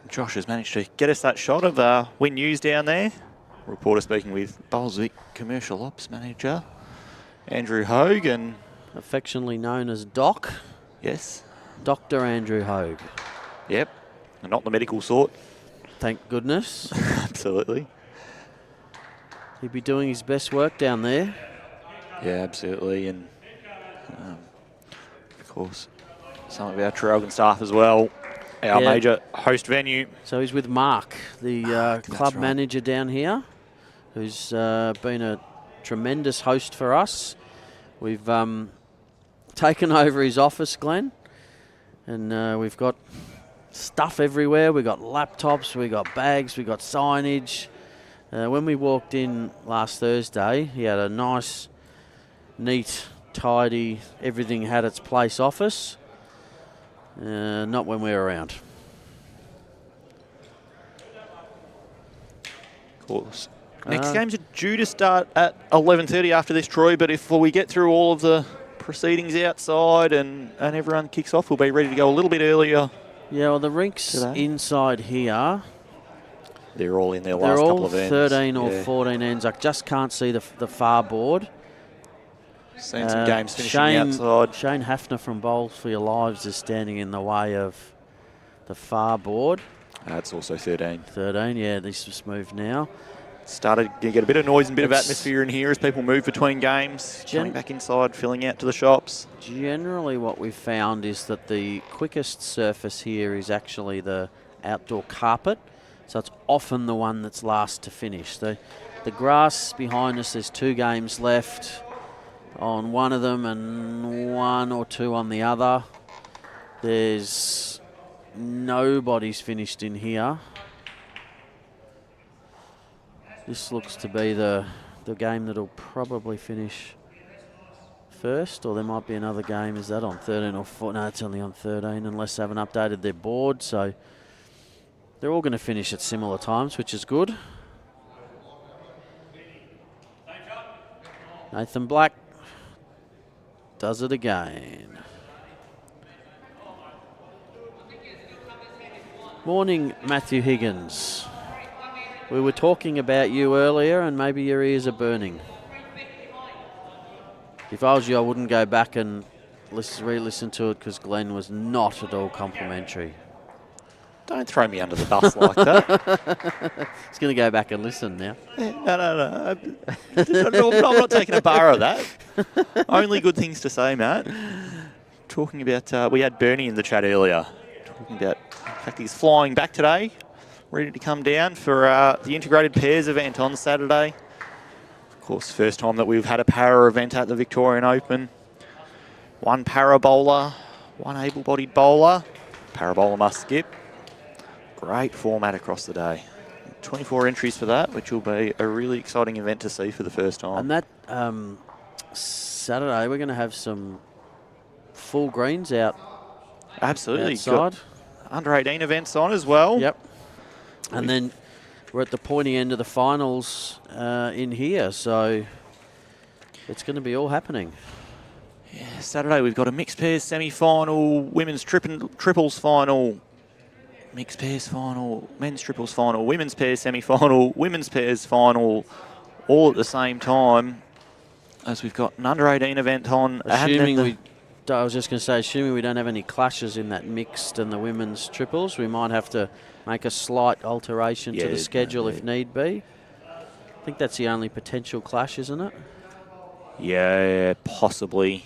Josh has managed to get us that shot of Win News down there. Reporter speaking with Bolswick Commercial Ops Manager Andrew Hogue, and Affectionately known as Doc. yes, Dr. Andrew Hogue. yep, and not the medical sort. Thank goodness. Absolutely. He'd be doing his best work down there. Yeah, absolutely, and of course, some of our Traralgon staff as well. Our Yeah. major host venue. So he's with Mark, the club right. manager down here, who's been a tremendous host for us. We've taken over his office, Glenn, and we've got stuff everywhere. We've got laptops, we've got bags, we've got signage. When we walked in last Thursday, he had a nice, neat, tidy, everything had its place office. Not when we're around. Of course. Next games are due to start at 11:30 after this, Troy, but if we get through all of the proceedings outside and everyone kicks off, we'll be ready to go a little bit earlier. Yeah, well, the rinks Today. inside here, They're all in their they're last all couple of ends. 13 or Yeah. 14 ends. I just can't see the far board. Seen some games finishing Shane, outside. Shane Hafner from Bowls for Your Lives is standing in the way of the far board. That's also 13. 13, yeah, this has moved now. Started to get a bit of noise and a bit of It's- atmosphere in here as people move between games, coming back inside, filling out to the shops. Generally what we've found is that the quickest surface here is actually the outdoor carpet. So it's often the one that's last to finish. The grass behind us, there's 2 games left on one of them and 1 or 2 on the other. There's nobody's finished in here. This looks to be the game that'll probably finish first, or there might be another game. Is that on 13 or 14? No, it's only on 13, unless they haven't updated their board. So they're all going to finish at similar times, which is good. Nathan Black does it again. Morning, Matthew Higgins. We were talking about you earlier, and maybe your ears are burning. If I was you, I wouldn't go back and re-listen to it, because Glenn was not at all complimentary. Don't throw me under the bus like that. He's going to go back and listen now. No. I'm not taking a bar of that. Only good things to say, Matt. Talking about, we had Bernie in the chat earlier. Talking about the fact he's flying back today, ready to come down for the integrated pairs event on Saturday. Of course, first time that we've had a para event at the Victorian Open. 1 para bowler, 1 able-bodied bowler. Para bowler must skip. Great format across the day. 24 entries for that, which will be a really exciting event to see for the first time. And that Saturday, we're going to have some full greens out. Absolutely. Outside. Got under 18 events on as well. Yep. And then we're at the pointy end of the finals in here, so it's going to be all happening. Yeah, Saturday we've got a mixed pairs semi-final, women's triples final, mixed pairs final, men's triples final, women's pairs semi-final, women's pairs final, all at the same time, as we've got an under 18 event on. Assuming I was just going to say, assuming we don't have any clashes in that mixed and the women's triples, we might have to make a slight alteration to the schedule if need be. I think that's the only potential clash, isn't it? Yeah, possibly,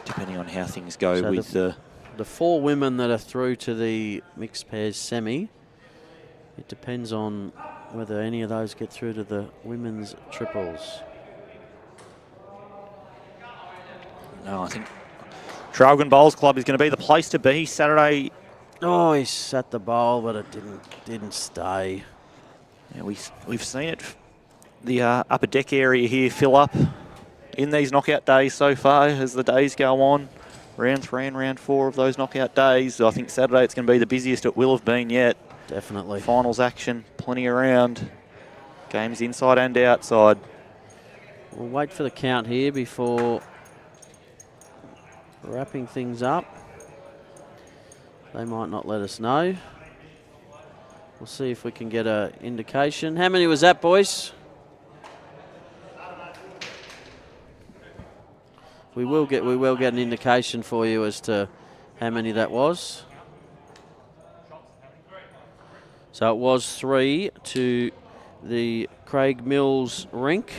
depending on how things go So with the 4 women that are through to the mixed pairs semi. It depends on whether any of those get through to the women's triples. No, I think Traralgon Bowls Club is going to be the place to be Saturday. Oh, he sat the bowl, but it didn't stay. Yeah, we've seen it, the upper deck area here fill up in these knockout days so far as the days go on. Round 3 and round 4 of those knockout days. I think Saturday it's going to be the busiest it will have been yet. Definitely. Finals action, plenty around. Games inside and outside. We'll wait for the count here before wrapping things up. They might not let us know. We'll see if we can get an indication. How many was that, boys? We will get an indication for you as to how many that was. So it was 3 to the Craig Mills rink.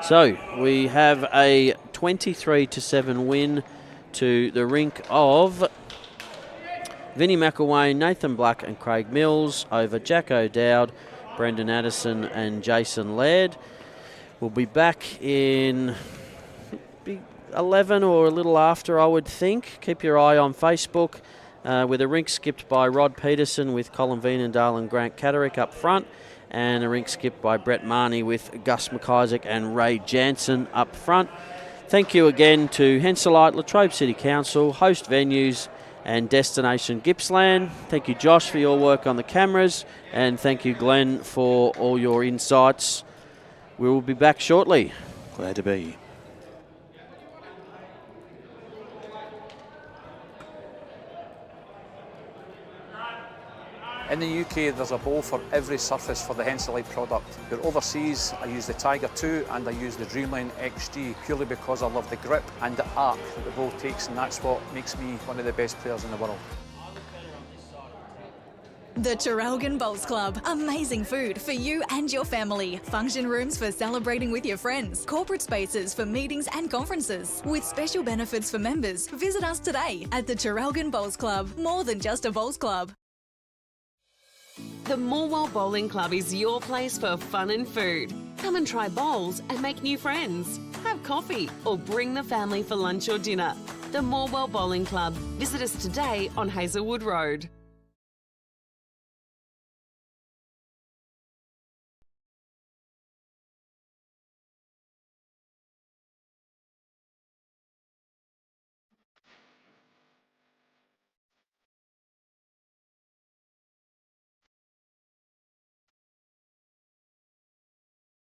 So we have a 23-7 win to the rink of Vinnie McILWAIN, Nathan Black and Craig Mills over Jack O'Dowd, Brendan Addison and Jason Laird. We'll be back in 11 or a little after, I would think. Keep your eye on Facebook with a rink skipped by Rod Peterson with Colin Veenendahl and Grant Catterick up front, and a rink skipped by Brett Marnie with Gus McIsaac and Ray Jansen up front. Thank you again to Henselite, Latrobe City Council, host venues and Destination Gippsland. Thank you, Josh, for your work on the cameras, and thank you, Glenn, for all your insights. We will be back shortly. Glad to be. In the UK, there's a bowl for every surface for the Henselite product. You're overseas, I use the Tiger 2 and I use the Dreamline XG purely because I love the grip and the arc that the bowl takes, and that's what makes me one of the best players in the world. The Traralgon Bowls Club. Amazing food for you and your family. Function rooms for celebrating with your friends. Corporate spaces for meetings and conferences. With special benefits for members. Visit us today at the Traralgon Bowls Club. More than just a bowls club. The Moama Bowling Club is your place for fun and food. Come and try bowls and make new friends. Have coffee or bring the family for lunch or dinner. The Moama Bowling Club. Visit us today on Hazelwood Road.